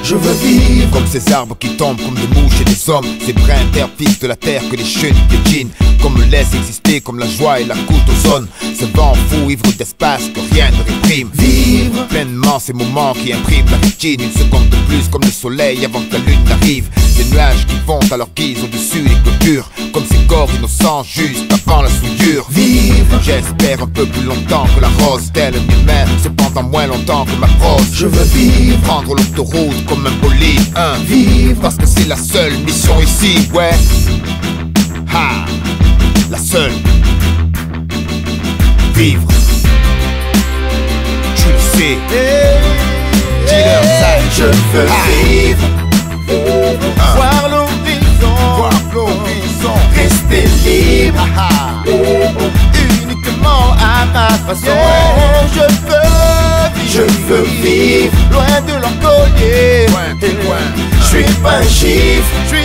Je veux vivre comme ces arbres qui tombent comme des mouches et des hommes. Ces brins interfixes de la terre que les chenilles piétinent. Qu'on me laisse exister comme la joie et la courte ozone. Ce vent fou, ivre d'espace que rien ne réprime. Vivre pleinement ces moments qui impriment la rétine. Une seconde de plus comme le soleil avant que la lune n'arrive. Des nuages qui vont à leur guise au-dessus des clôtures. Comme ces corps innocents juste avant la souillure. Vivre, j'espère un peu plus longtemps que la rose. Telle une main, cependant moins longtemps que ma prose. Je veux vivre, prendre l'autoroute comme un bolide. Vivre, parce que c'est la seule mission ici, ouais. Ha, la seule. Vivre, tu le sais. Dis-leur ça. Je veux vivre, voir l'horizon, rester libre, uniquement à ma façon. Je veux vivre, loin de leur collier. Je suis pas un chiffre, je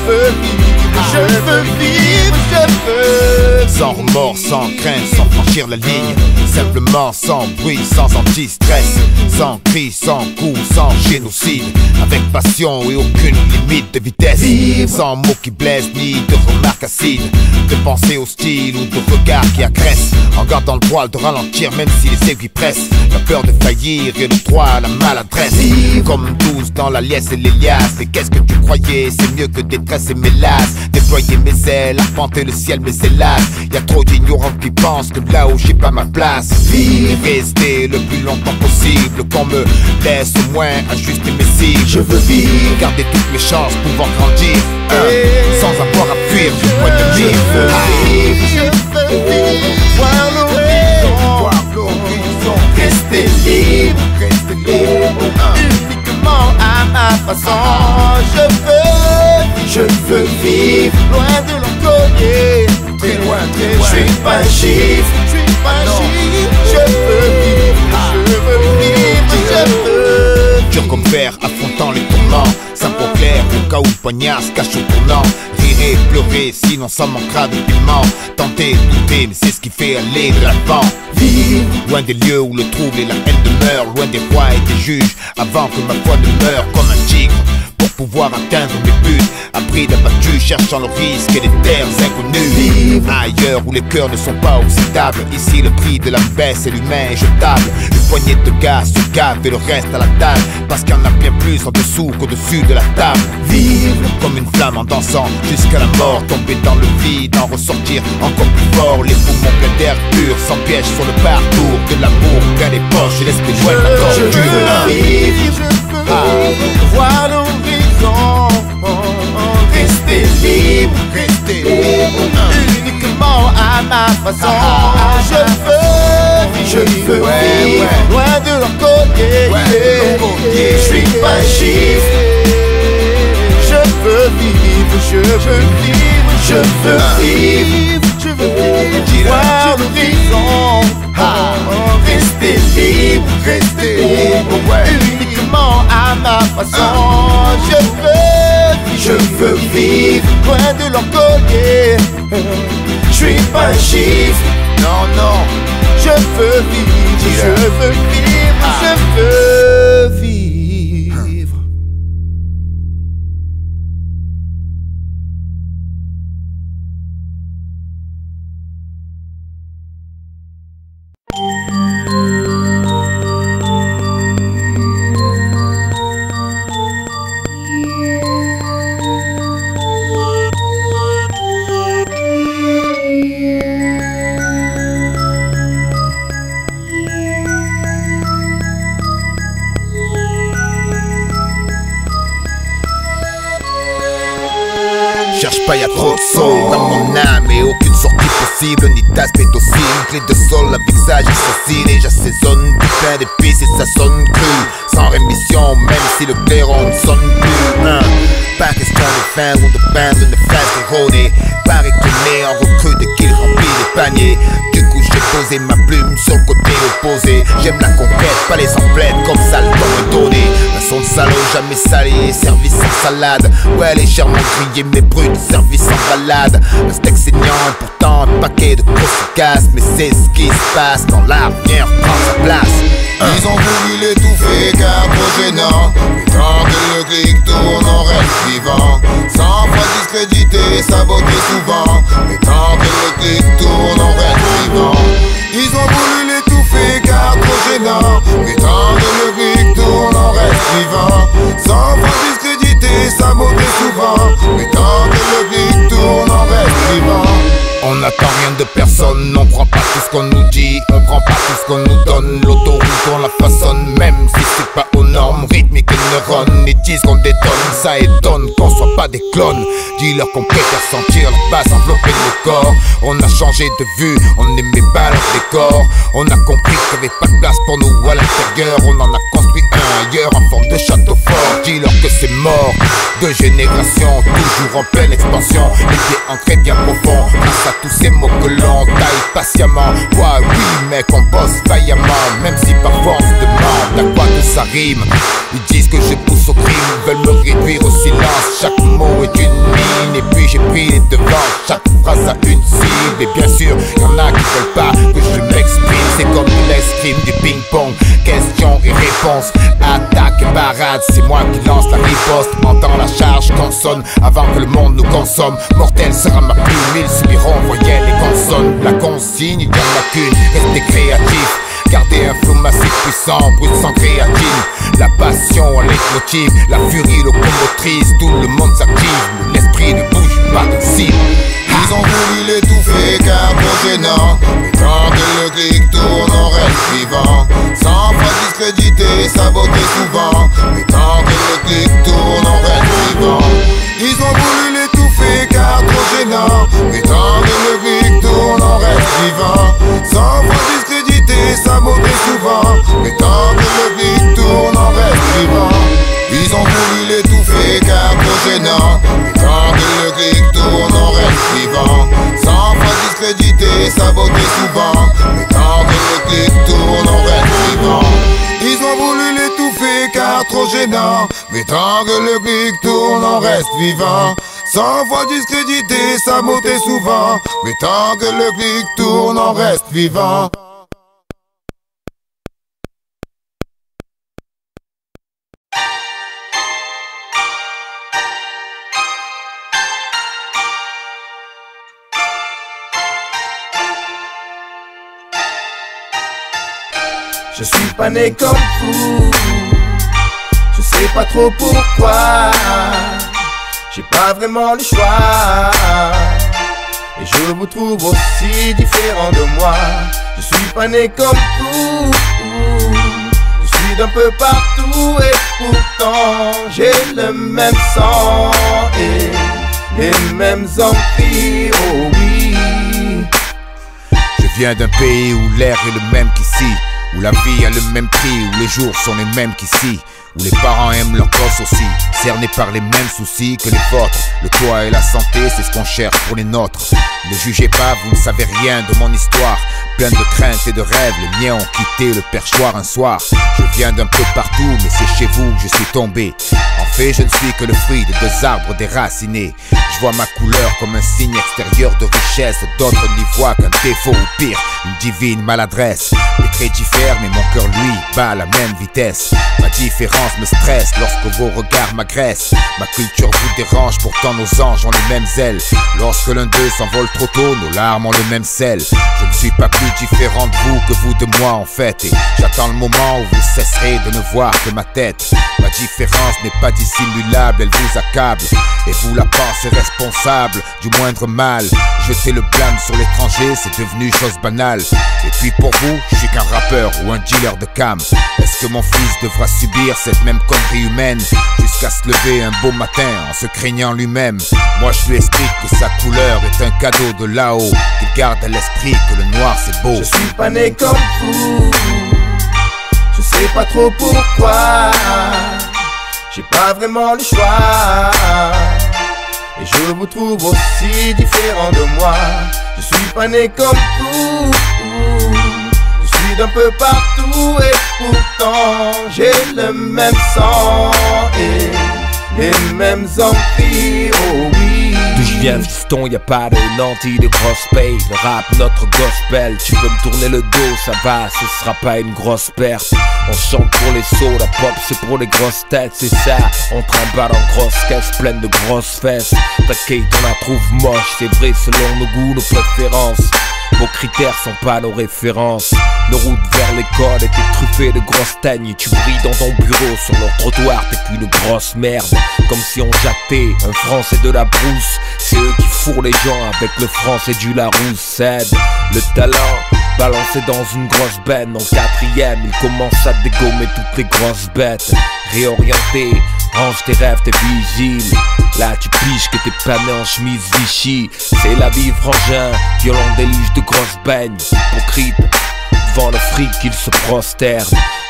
veux vivre, je veux vivre, je veux. Sans remords, sans crainte, sans franchir la ligne. Simplement sans bruit, sans anti-stress. Sans cri, sans coup, sans génocide. Avec passion et aucune limite de vitesse. Sans mots qui blessent ni de remarques acides. De pensées hostiles ou de regards qui agressent. En gardant le droit de ralentir même si les aiguilles pressent. La peur de faillir et le droit à la maladresse. Comme 12 dans la liesse et les liasses. Et qu'est-ce que tu croyais? C'est mieux que détresse et mélasse. Déployer mes ailes, arpenter le ciel mais hélas. Y'a trop d'ignorants qui pensent que là où j'ai pas ma place. Vivre, rester le plus longtemps possible. Qu'on me laisse au moins ajuster mes cibles. Je veux vivre, garder toutes mes chances, pouvoir grandir sans avoir à fuir du point de vue. Je veux vivre, voir l'horizon, rester libre, uniquement à ma façon. Je veux vivre, loin de l'encollier, très loin, très loin. Je suis pas un chiffre, je veux vivre, je veux. Dur comme fer, affrontant les tourments. Simple clair, au cas où le poignard se cache au tournant. Rire et pleurer, sinon ça manquera de piment. Tenter, douter, mais c'est ce qui fait aller de l'avant. Vivre, loin des lieux où le trouble et la haine demeurent. Loin des rois et des juges, avant que ma foi ne meure comme un tigre. Pour pouvoir atteindre mes buts, abri d'abattus, cherchant le risque et les terres inconnues. Vivre ailleurs où les cœurs ne sont pas oxydables. Ici le prix de la baisse et l'humain est jetable. Une poignée de gars se gave et le reste à la table. Parce qu'il y en a bien plus en dessous qu'au-dessus de la table. Vivre comme une flamme en dansant jusqu'à la mort. Tomber dans le vide, en ressortir encore plus fort. Les poumons pleins d'air pur, sans piège sur le parcours. De l'amour plein les poches et l'esprit loin de la torture. Je veux vivre. façon. Je veux vivre loin de leur collier. Je suis pas chiffre. Je veux vivre, je veux vivre, je veux vivre, je veux vivre, voir l'horizon, rester libre, uniquement à ma façon. Je veux vivre, loin de leur collier. Je suis pas un chiffre, non, je veux vivre, je veux vivre, je veux vivre. Cherche pas, y'a trop de son dans mon âme et aucune sortie possible, ni d'aspect docile. Clé de sol avec sage assassine et j'assaisonne putain d'épices et ça sonne cru. Sans rémission, même si le clairon ne sonne plus. Pas question de faim ou de pain, de ne faire erroner. Pas réclamé en recrue de qu'il remplit les paniers. Du coup j'ai posé ma plume sur le côté opposé. J'aime la conquête, pas les emplettes comme ça le temps me donner. Un son de salaud jamais salé, servi sans salade. Ouais légèrement grillé mais brut, servi sans balade. Un steak saignant et pourtant un paquet de grosses casse. Mais c'est ce qui se passe quand l'avenir prend sa place. Ils ont voulu l'étouffer car trop gênant. Mais tant que le clic tourne on reste vivant. Sans fois discrédité, saboté souvent. Mais tant que le clic tourne on reste vivant. Ils ont voulu l'étouffer car trop gênant. Mais tant que le clic tourne on reste vivant. Sans fois discrédité, saboté souvent. Mais tant que le clic tourne on reste vivant. On n'attend rien de personne, on prend pas tout ce qu'on nous dit, on prend pas tout ce qu'on nous donne. L'autoroute on la façonne, même si c'est pas aux normes rythmiques et neurones. Ils disent qu'on détonne, ça étonne qu'on soit pas des clones. Dis-leur qu'on préfère sentir la basse envelopper nos corps. On a changé de vue, on aimait pas leur décor. On a compris qu'il n'y avait pas de place pour nous à l'intérieur. On en a construit un ailleurs en forme de château fort. Dis-leur que c'est mort, deux générations toujours en pleine expansion. Les pieds ancrés bien profond, grâce à tous ces mots que l'on taille patiemment. Ouais, oui, mec, on bosse vaillamment, même si parfois on se demande à quoi tout ça rime. Ils disent que je pousse au crime, veulent me réduire au silence. Chaque mot est une mine, et puis j'ai pris les devants. Chaque phrase a une cible, et bien sûr, y'en a qui veulent pas que je m'exprime. C'est comme l'escrime du ping-pong, questions et réponses, attaque et parade. C'est moi qui lance la riposte, entends la charge consonne avant que le monde nous consomme. Mortel sera ma plume, ils subiront voyelles et consonnes. La consigne, il y en a qu'une, restez créatif. Gardez un flow massif puissant, brut sans créatine. La passion, un leitmotiv, la furie locomotrice. Tout le monde s'active, l'esprit ne bouge pas de cible. Ils ont voulu l'étouffer car trop gênant. Mais tant que le clic tourne on reste vivant. Sans fois discrédité, saboté souvent. Mais tant que le clic tourne on reste vivant. Ils ont voulu l'étouffer car trop gênant. Mais tant que le clic tourne on reste vivant. Sans fois discrédité, saboté souvent. Mais tant que le clic tourne on reste vivant. Ils ont voulu l'étouffer car trop gênant. Mais tant que le clic tourne on reste vivant. Sans fois discrédité, saboté souvent. Mais tant que le clic tourne on reste vivant. Ils ont voulu l'étouffer car trop gênant. Mais tant que le clic tourne on reste vivant. Sans fois discrédité, saboté souvent. Mais tant que le clic tourne on reste vivant. Je suis pas né comme vous, je sais pas trop pourquoi. J'ai pas vraiment le choix, et je vous trouve aussi différent de moi. Je suis pas né comme vous, je suis d'un peu partout et pourtant j'ai le même sang et les mêmes envies, oh oui. viens d'un pays où l'air est le même qu'ici, où la vie a le même prix, où les jours sont les mêmes qu'ici, où les parents aiment leurs gosses aussi, cernés par les mêmes soucis que les vôtres. Le toit et la santé, c'est ce qu'on cherche pour les nôtres. Ne jugez pas, vous ne savez rien de mon histoire. Plein de craintes et de rêves, les miens ont quitté le perchoir un soir. Je viens d'un peu partout, mais c'est chez vous que je suis tombé. En fait, je ne suis que le fruit de deux arbres déracinés. Je vois ma couleur comme un signe extérieur de richesse. D'autres n'y voient qu'un défaut ou pire, une divine maladresse. Les traits diffèrent, mais mon cœur lui bat à la même vitesse. Ma différence me stresse lorsque vos regards m'agressent. Ma culture vous dérange, pourtant nos anges ont les mêmes ailes. Lorsque l'un d'eux s'envole trop tôt, nos larmes ont le même sel. Je ne suis pas plus différent de vous que vous de moi en fait. Et j'attends le moment où vous cesserez de ne voir que ma tête. Ma différence n'est pas dissimulable, elle vous accable. Et vous la pensez responsable du moindre mal. Jeter le blâme sur l'étranger, c'est devenu chose banale. Et puis pour vous, je suis qu'un rappeur ou un dealer de cam. Est-ce que mon fils devra subir cette même connerie humaine jusqu'à se lever un beau matin en se craignant lui-même? Moi je lui explique que sa couleur est un cadeau de là-haut, qu'il garde à l'esprit que le noir c'est beau. Je suis pas né comme vous, je sais pas trop pourquoi. J'ai pas vraiment le choix, et je vous trouve aussi différent de moi. Je suis pas né comme vous, je suis d'un peu partout et pourtant j'ai le même sang et les mêmes envies, oh oui. D'où je viens fiston, y'a pas de nantis, de grosses payes. Le rap, notre gospel, tu peux me tourner le dos, ça va, ce sera pas une grosse perte. On chante pour les sauts, la pop c'est pour les grosses têtes, c'est ça. On trimballe en grosses caisses pleines de grosses fesses. T'inquiète, on la trouve moche, c'est vrai selon nos goûts, nos préférences. Vos critères sont pas nos références. Nos routes vers l'école étaient truffées de grosses teignes. Tu brilles dans ton bureau, sur leur trottoir t'es qu'une grosse merde. Comme si on jactait un français de la brousse. C'est eux qui fourrent les gens avec le français du Larousse. Cède le talent balancé dans une grosse benne. En quatrième, il commence à dégommer toutes les grosses bêtes. Réorienté, range tes rêves, tes vigiles. Là tu piges que t'es pas né en chemise Vichy. C'est la vie frangin, violent déluge de grosses baignes. Hypocrite, devant le fric ils se prosternent.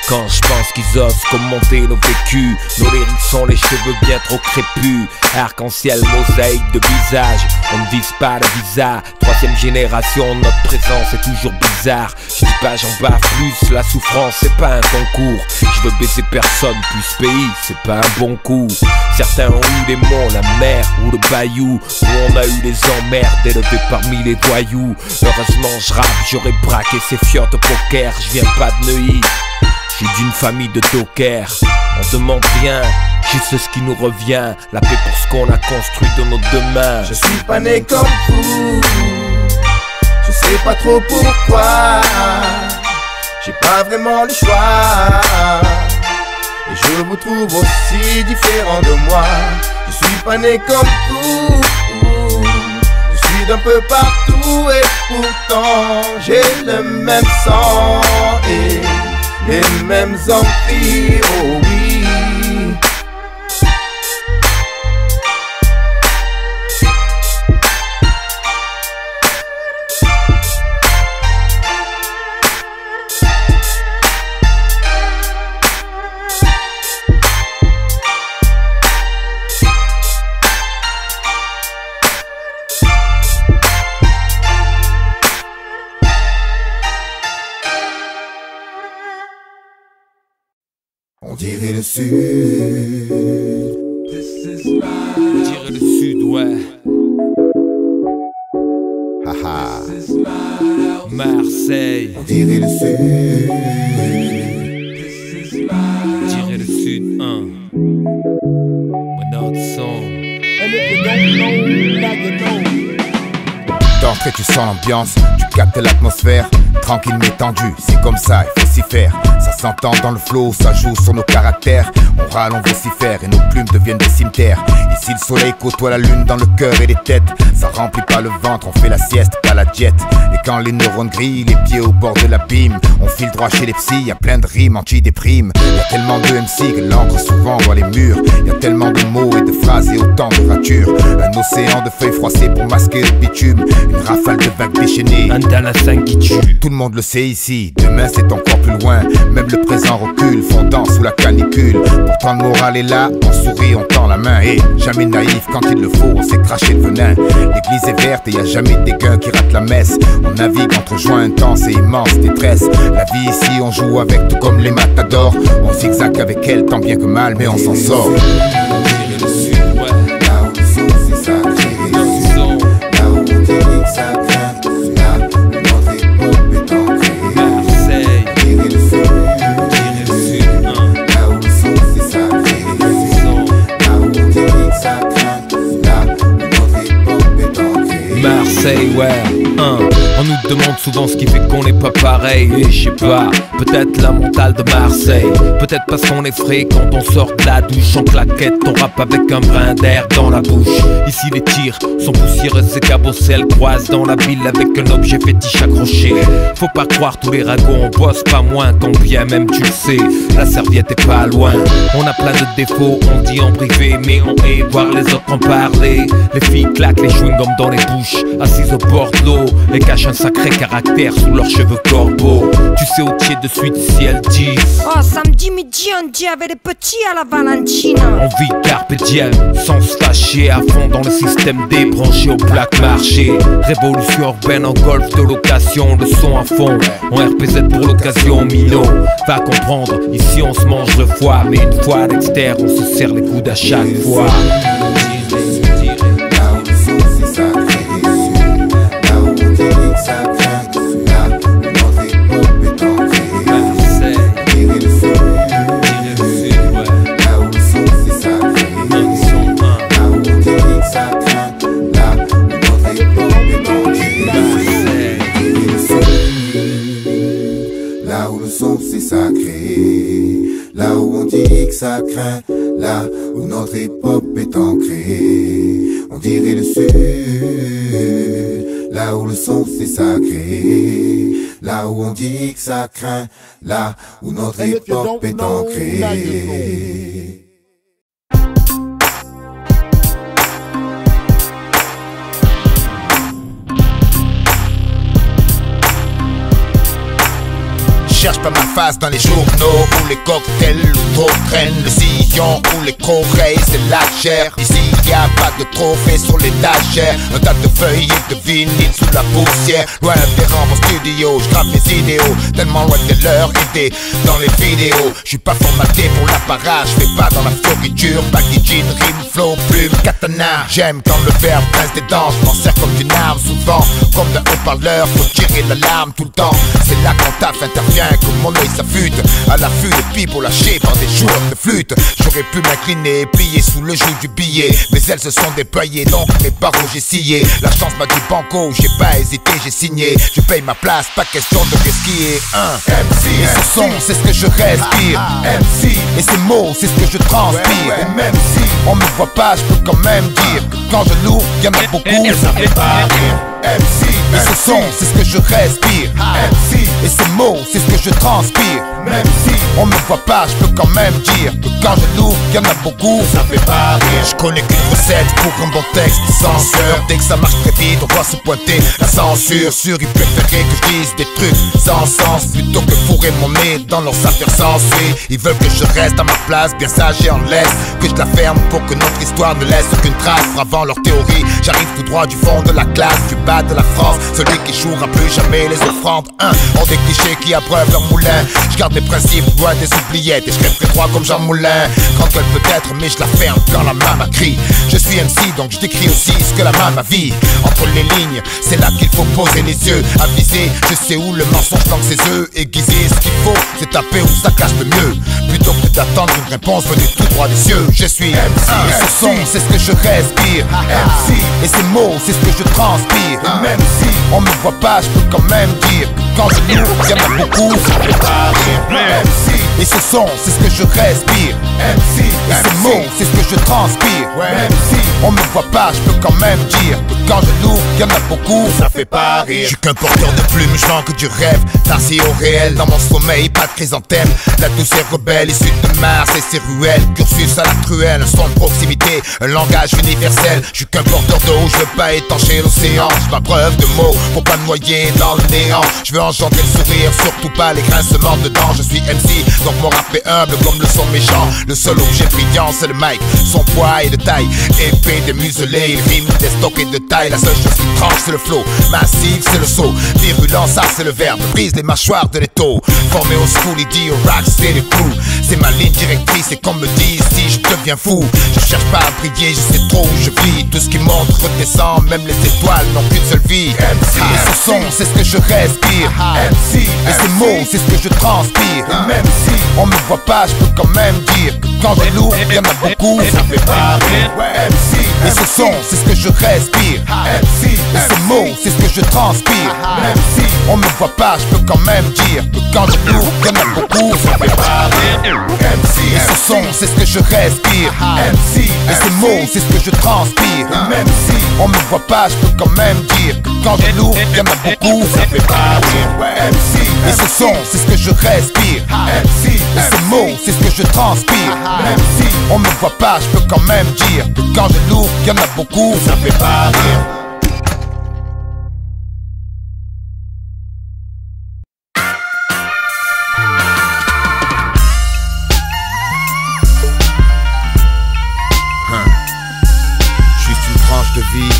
Quand je pense qu'ils osent commenter nos vécus, nos lyrics sont les cheveux bien trop crépus. Arc-en-ciel, mosaïque de visage, on ne vise pas le visa. Troisième génération, notre présence est toujours bizarre. Je dis pas j'en bave plus, la souffrance c'est pas un concours. Je veux baiser personne, plus ce pays c'est pas un bon coup. Certains ont eu les monts, la mer ou le bayou, où on a eu les emmerdes élevés parmi les voyous. Heureusement je rappe, j'aurais braqué ces fiottes au poker. Je viens pas de Neuilly, je suis d'une famille de dockers. On demande rien, juste ce qui nous revient. La paix pour ce qu'on a construit de nos deux mains. Je suis pas né comme vous, je sais pas trop pourquoi. J'ai pas vraiment le choix, et je vous trouve aussi différent de moi. Je suis pas né comme vous, je suis d'un peu partout et pourtant j'ai le même sang et les mêmes envies, oh oui. On dirait le sud. On dirait le sud, ouais. Haha. Marseille. On dirait le sud. On dirait le sud, hein. One song. D'entrée tu sens l'ambiance, tu captes l'atmosphère. Tranquille mais tendu, c'est comme ça, il faut s'y faire. Ça s'entend dans le flow, ça joue sur nos caractères. On râle, on vocifère et nos plumes deviennent des cimetières. Ici le soleil côtoie la lune dans le cœur et les têtes. Ça remplit pas le ventre, on fait la sieste, pas la diète. Et quand les neurones grillent, les pieds au bord de l'abîme, on file droit chez les psys, y a plein de rimes anti-déprime. Y a tellement de MC que l'encre souvent voit les murs. Y a tellement de mots et de phrases et autant de ratures. Un océan de feuilles froissées pour masquer le bitume. Une rafale de vagues déchaînées, un Dalassin qui tue. Tout le monde le sait ici, demain c'est encore plus loin. Même le présent recule, fondant sous la canicule. Pourtant le moral est là, on sourit, on tend la main. Et jamais naïf, quand il le faut, on s'est craché le venin. L'église est verte et y a jamais des gains qui ratent la messe. On navigue entre joie intense et immense détresse. La vie ici on joue avec, tout comme les matadors. On zigzague avec elle tant bien que mal, mais on s'en sort. Marseille, ouais, on nous demande souvent ce qui fait qu'on n'est pas pareil. Et je sais pas, peut-être la mentale de Marseille. Peut-être parce qu'on est frais quand on sort de la douche. En claquette, on rappe avec un brin d'air dans la bouche. Ici les tirs sont poussiéreux, ces cabosselles croisent dans la ville avec un objet fétiche accroché. Faut pas croire tous les ragots, on bosse pas moins. Quand bien même tu le sais, la serviette est pas loin. On a plein de défauts, on dit en privé, mais on hait voir les autres en parler. Les filles claquent les chewing-gums dans les bouches, assises au bord de l'eau, et cachent un sacré caractère sous leurs cheveux corbeaux. Tu sais au pied de suite si elles disent: oh, samedi midi on dit avec les petits à la Valentina. On vit carpe diem, sans se fâcher, à fond dans le système débranché au black marché. Révolution urbaine en golf de location, le son à fond, en RPZ pour l'occasion. Mino, va comprendre, ici on se mange le foie, mais une fois à l'extérieur on se serre les coudes à chaque fois. Là où on dit que ça craint, là où notre hip-hop est ancré, on dirait le sud. Là où le son c'est sacré, là où on dit que ça craint, là où notre hip-hop est ancré. Cherche pas ma face dans les journaux où les cocktails trop traînent le sillon où les corails c'est la chair. Ici y a pas de trophée sur l'étagère, un tas de feuilles et de vinyle sous la poussière. Loin des rampes en studio, j'grappe mes idéaux, tellement loin de leur idée dans les vidéos. J'suis pas formaté pour l'apparat, j'fais pas dans la fioriture. Baggy jean, rime, flow, plume, katana. J'aime quand le verbe prince des dents, j'm'en sers comme d'une arme souvent. Comme d'un haut-parleur, faut tirer l'alarme tout le temps. C'est là quand taf intervient, que mon œil s'affûte à l'affût des pipes lâchées par des joueurs de flûte. J'aurais pu m'incliner, plier sous le joug du billet, mais elles se sont déployées, donc mes barreaux j'ai scié. La chance m'a dit banco, j'ai pas hésité, j'ai signé. Je paye ma place, pas question de risquer. MC, et ce son, c'est ce que je respire. MC, et ces mots, c'est ce que je transpire. Et même si on me voit pas, je peux quand même dire que quand je loue, y'en a beaucoup, ça fait pas rire. MC, et ce son, c'est ce que je respire. MC, et ces mots, c'est ce que je transpire. Même si on me voit pas, je peux quand même dire que quand je loue, y'en a beaucoup, ça fait pas rire. Je connais qu'une recette pour un bon texte censeur. Dès que ça marche très vite, on voit se pointer la censure. Sûr, ils préféraient que je dise des trucs sans sens plutôt que fourrer mon nez dans leurs affaires sensées. Ils veulent que je reste à ma place, bien sage et en laisse, que je la ferme pour que notre histoire ne laisse aucune trace. Avant leur théorie, j'arrive tout droit du fond de la classe, du bas de la France. Celui qui jouera plus jamais les offrandes. Hors des clichés qui abreuvent leur moulin. Je garde mes principes, loin des oubliettes, et je rêverai droit comme Jean Moulin. Quand elle peut être, mais je la ferme quand la main crie. Je suis MC, donc je décris aussi ce que la main m'a vie. Entre les lignes, c'est là qu'il faut poser les yeux. Aviser, je sais où le mensonge planque ses œufs. Aiguiser, ce qu'il faut, c'est taper où ça cache le mieux. Plutôt que attendre une réponse venue tout droit des cieux. Je suis MC, et ce son c'est ce que je respire. MC, et ces mots c'est ce que je transpire. Même si on me voit pas, je peux quand même dire que quand je lourd, y'en a beaucoup, ça fait pas rire. MC, et ce son c'est ce que je respire. MC, et ces mots c'est ce que je transpire. MC, on me voit pas, je peux quand même dire que quand je lourd, y'en a beaucoup, ça fait pas rire. Je suis qu'un porteur de plumes, je vends que du rêve. Tarsi au réel, dans mon sommeil, pas de chrysanthème. La douceur rebelle, issue de Mars et ses ruelles. Cursus à la truelle, un son de proximité, un langage universel. Je suis qu'un porteur d'eau, je veux pas étancher l'océan. Je m'abreuve de mots pour pas me noyer dans le néant. Je veux engendrer le sourire, surtout pas les grincements dedans. Je suis MC, donc mon rap est humble comme le son méchant. Le seul objet brillant c'est le mic, son poids et de taille. Épée démuselée, il rime des stocks et de taille. La seule chose qui tranche c'est le flow, massif c'est le saut. Virulent ça c'est le verbe, brise les mâchoires de l'étau. Formé au school, il dit au rack c'est le crew. C'est ma ligne directrice et qu'on me dise si je deviens fou. Je cherche pas à briller, je sais trop où je vis. Tout ce qui monte redescend, même les étoiles n'ont qu'une seule vie. MC, et ce son c'est ce que je respire. MC, et ces mots c'est ce que je transpire. Même si on me voit pas, je peux quand même dire que quand j'ai lourd, y'en a beaucoup, ça fait pas rire. MC, et ce son c'est ce que je respire. MC, et ces mots c'est ce que je transpire. Même si on me voit pas, je peux quand même dire que quand j'ai lourd, y'en a beaucoup, ça fait pas rire. MC, et ce son c'est ce que je respire. MC, et ces mots c'est ce que je transpire. Même si on me voit pas, je peux quand même dire que quand j'ai lourd, y'en a beaucoup, ça fait pas rire. MC, et ce son c'est ce que je respire. MC, et ces mots c'est ce que je transpire. Même si on me voit pas, je peux quand même dire que quand j'ai lourd, y'en a beaucoup, ça fait pas rire. Juste une tranche de vie.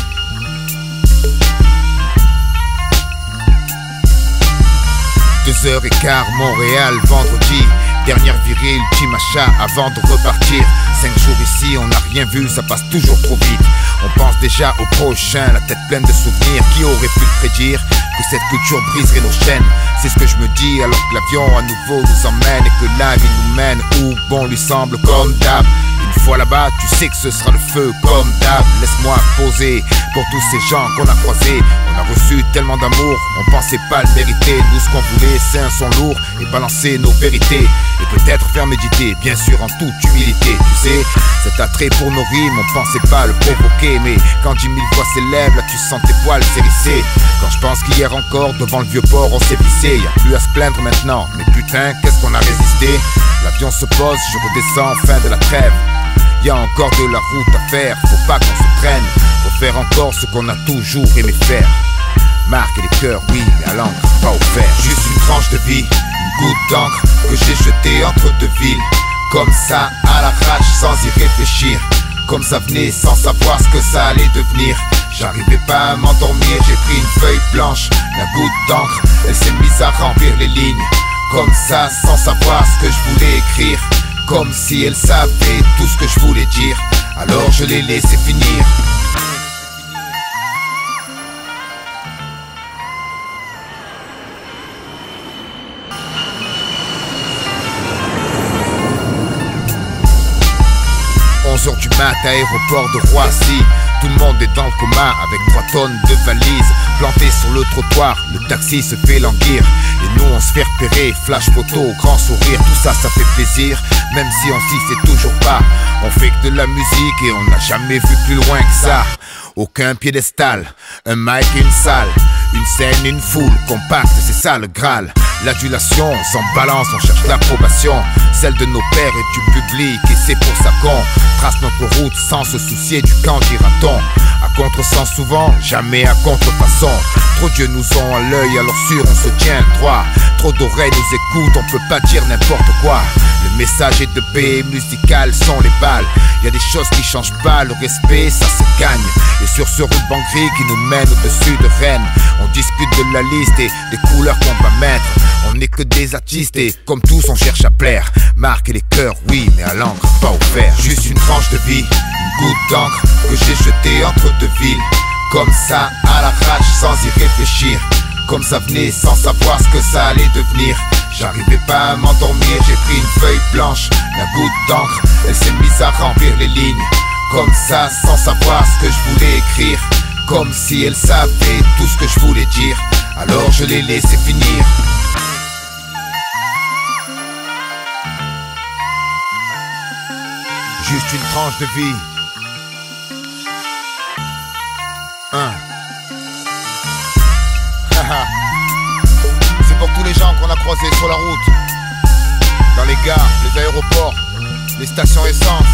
Deux heures et quart, Montréal, vendredi. Dernière virée, ultime achat avant de repartir. 5 jours ici, on n'a rien vu, ça passe toujours trop vite. On pense déjà au prochain, la tête pleine de souvenirs. Qui aurait pu le prédire que cette culture briserait nos chaînes? C'est ce que je me dis alors que l'avion à nouveau nous emmène et que la vie nous mène où bon lui semble comme d'hab. Une fois là-bas, tu sais que ce sera le feu comme d'hab. Laisse-moi poser pour tous ces gens qu'on a croisés. On a reçu tellement d'amour, on pensait pas le mériter. Nous ce qu'on voulait, c'est un son lourd et balancer nos vérités. Et peut-être faire méditer, bien sûr en toute humilité. Tu sais, cet attrait pour nos rimes, on pensait pas le provoquer. Mais quand 10 000 voix s'élèvent, là tu sens tes poils s'hérisser. Quand je pense qu'hier encore, devant le vieux port, on s'est vissé. Y'a plus à se plaindre maintenant, mais putain, qu'est-ce qu'on a résisté. L'avion se pose, je redescends, fin de la trêve. Y'a encore de la route à faire, faut pas qu'on se traîne. Faut faire encore ce qu'on a toujours aimé faire. Marquer les cœurs, oui, mais à l'encre, pas au fer. Juste une tranche de vie, une goutte d'encre que j'ai jetée entre deux villes. Comme ça, à l'arrache, sans y réfléchir. Comme ça venait, sans savoir ce que ça allait devenir. J'arrivais pas à m'endormir, j'ai pris une feuille blanche. La goutte d'encre, elle s'est mise à remplir les lignes. Comme ça, sans savoir ce que je voulais écrire. Comme si elle savait tout ce que je voulais dire. Alors je l'ai laissé finir. Heures du mat, aéroport de Roissy. Tout le monde est dans le coma avec 3 tonnes de valises plantées sur le trottoir. Le taxi se fait languir et nous on se fait repérer. Flash photo, grand sourire, tout ça, ça fait plaisir. Même si on s'y fait toujours pas. On fait que de la musique et on n'a jamais vu plus loin que ça. Aucun piédestal, un mic et une salle. Une scène, une foule compacte, c'est ça le Graal. L'adulation, sans balance, on cherche l'approbation. Celle de nos pères et du public, et c'est pour ça qu'on trace notre route sans se soucier du quand ira-t-on. À contresens souvent, jamais à contrefaçon. Trop d'yeux nous ont à l'œil, alors sûr on se tient droit. Trop d'oreilles nous écoutent, on peut pas dire n'importe quoi. Le message est de paix, musical sont les balles. Y a des choses qui changent pas, le respect ça se gagne. Et sur ce ruban gris qui nous mène au-dessus de Rennes, on discute de la liste et des couleurs qu'on va mettre. On n'est que des artistes et comme tous on cherche à plaire. Marquer les cœurs, oui, mais à l'encre, pas au fer. Juste une tranche de vie, une goutte d'encre que j'ai jetée entre deux villes. Comme ça, à l'arrache, sans y réfléchir. Comme ça venait, sans savoir ce que ça allait devenir. J'arrivais pas à m'endormir, j'ai pris une feuille blanche, la goutte d'encre, elle s'est mise à remplir les lignes. Comme ça, sans savoir ce que je voulais écrire. Comme si elle savait tout ce que je voulais dire. Alors je l'ai laissé finir. Juste une tranche de vie. C'est pour tous les gens qu'on a croisés sur la route, dans les gares, les aéroports, les stations essence.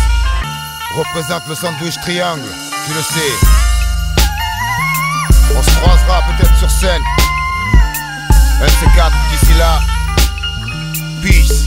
Représente le sandwich triangle, tu le sais. On se croisera peut-être sur scène. Un de ces quatre, d'ici là, peace.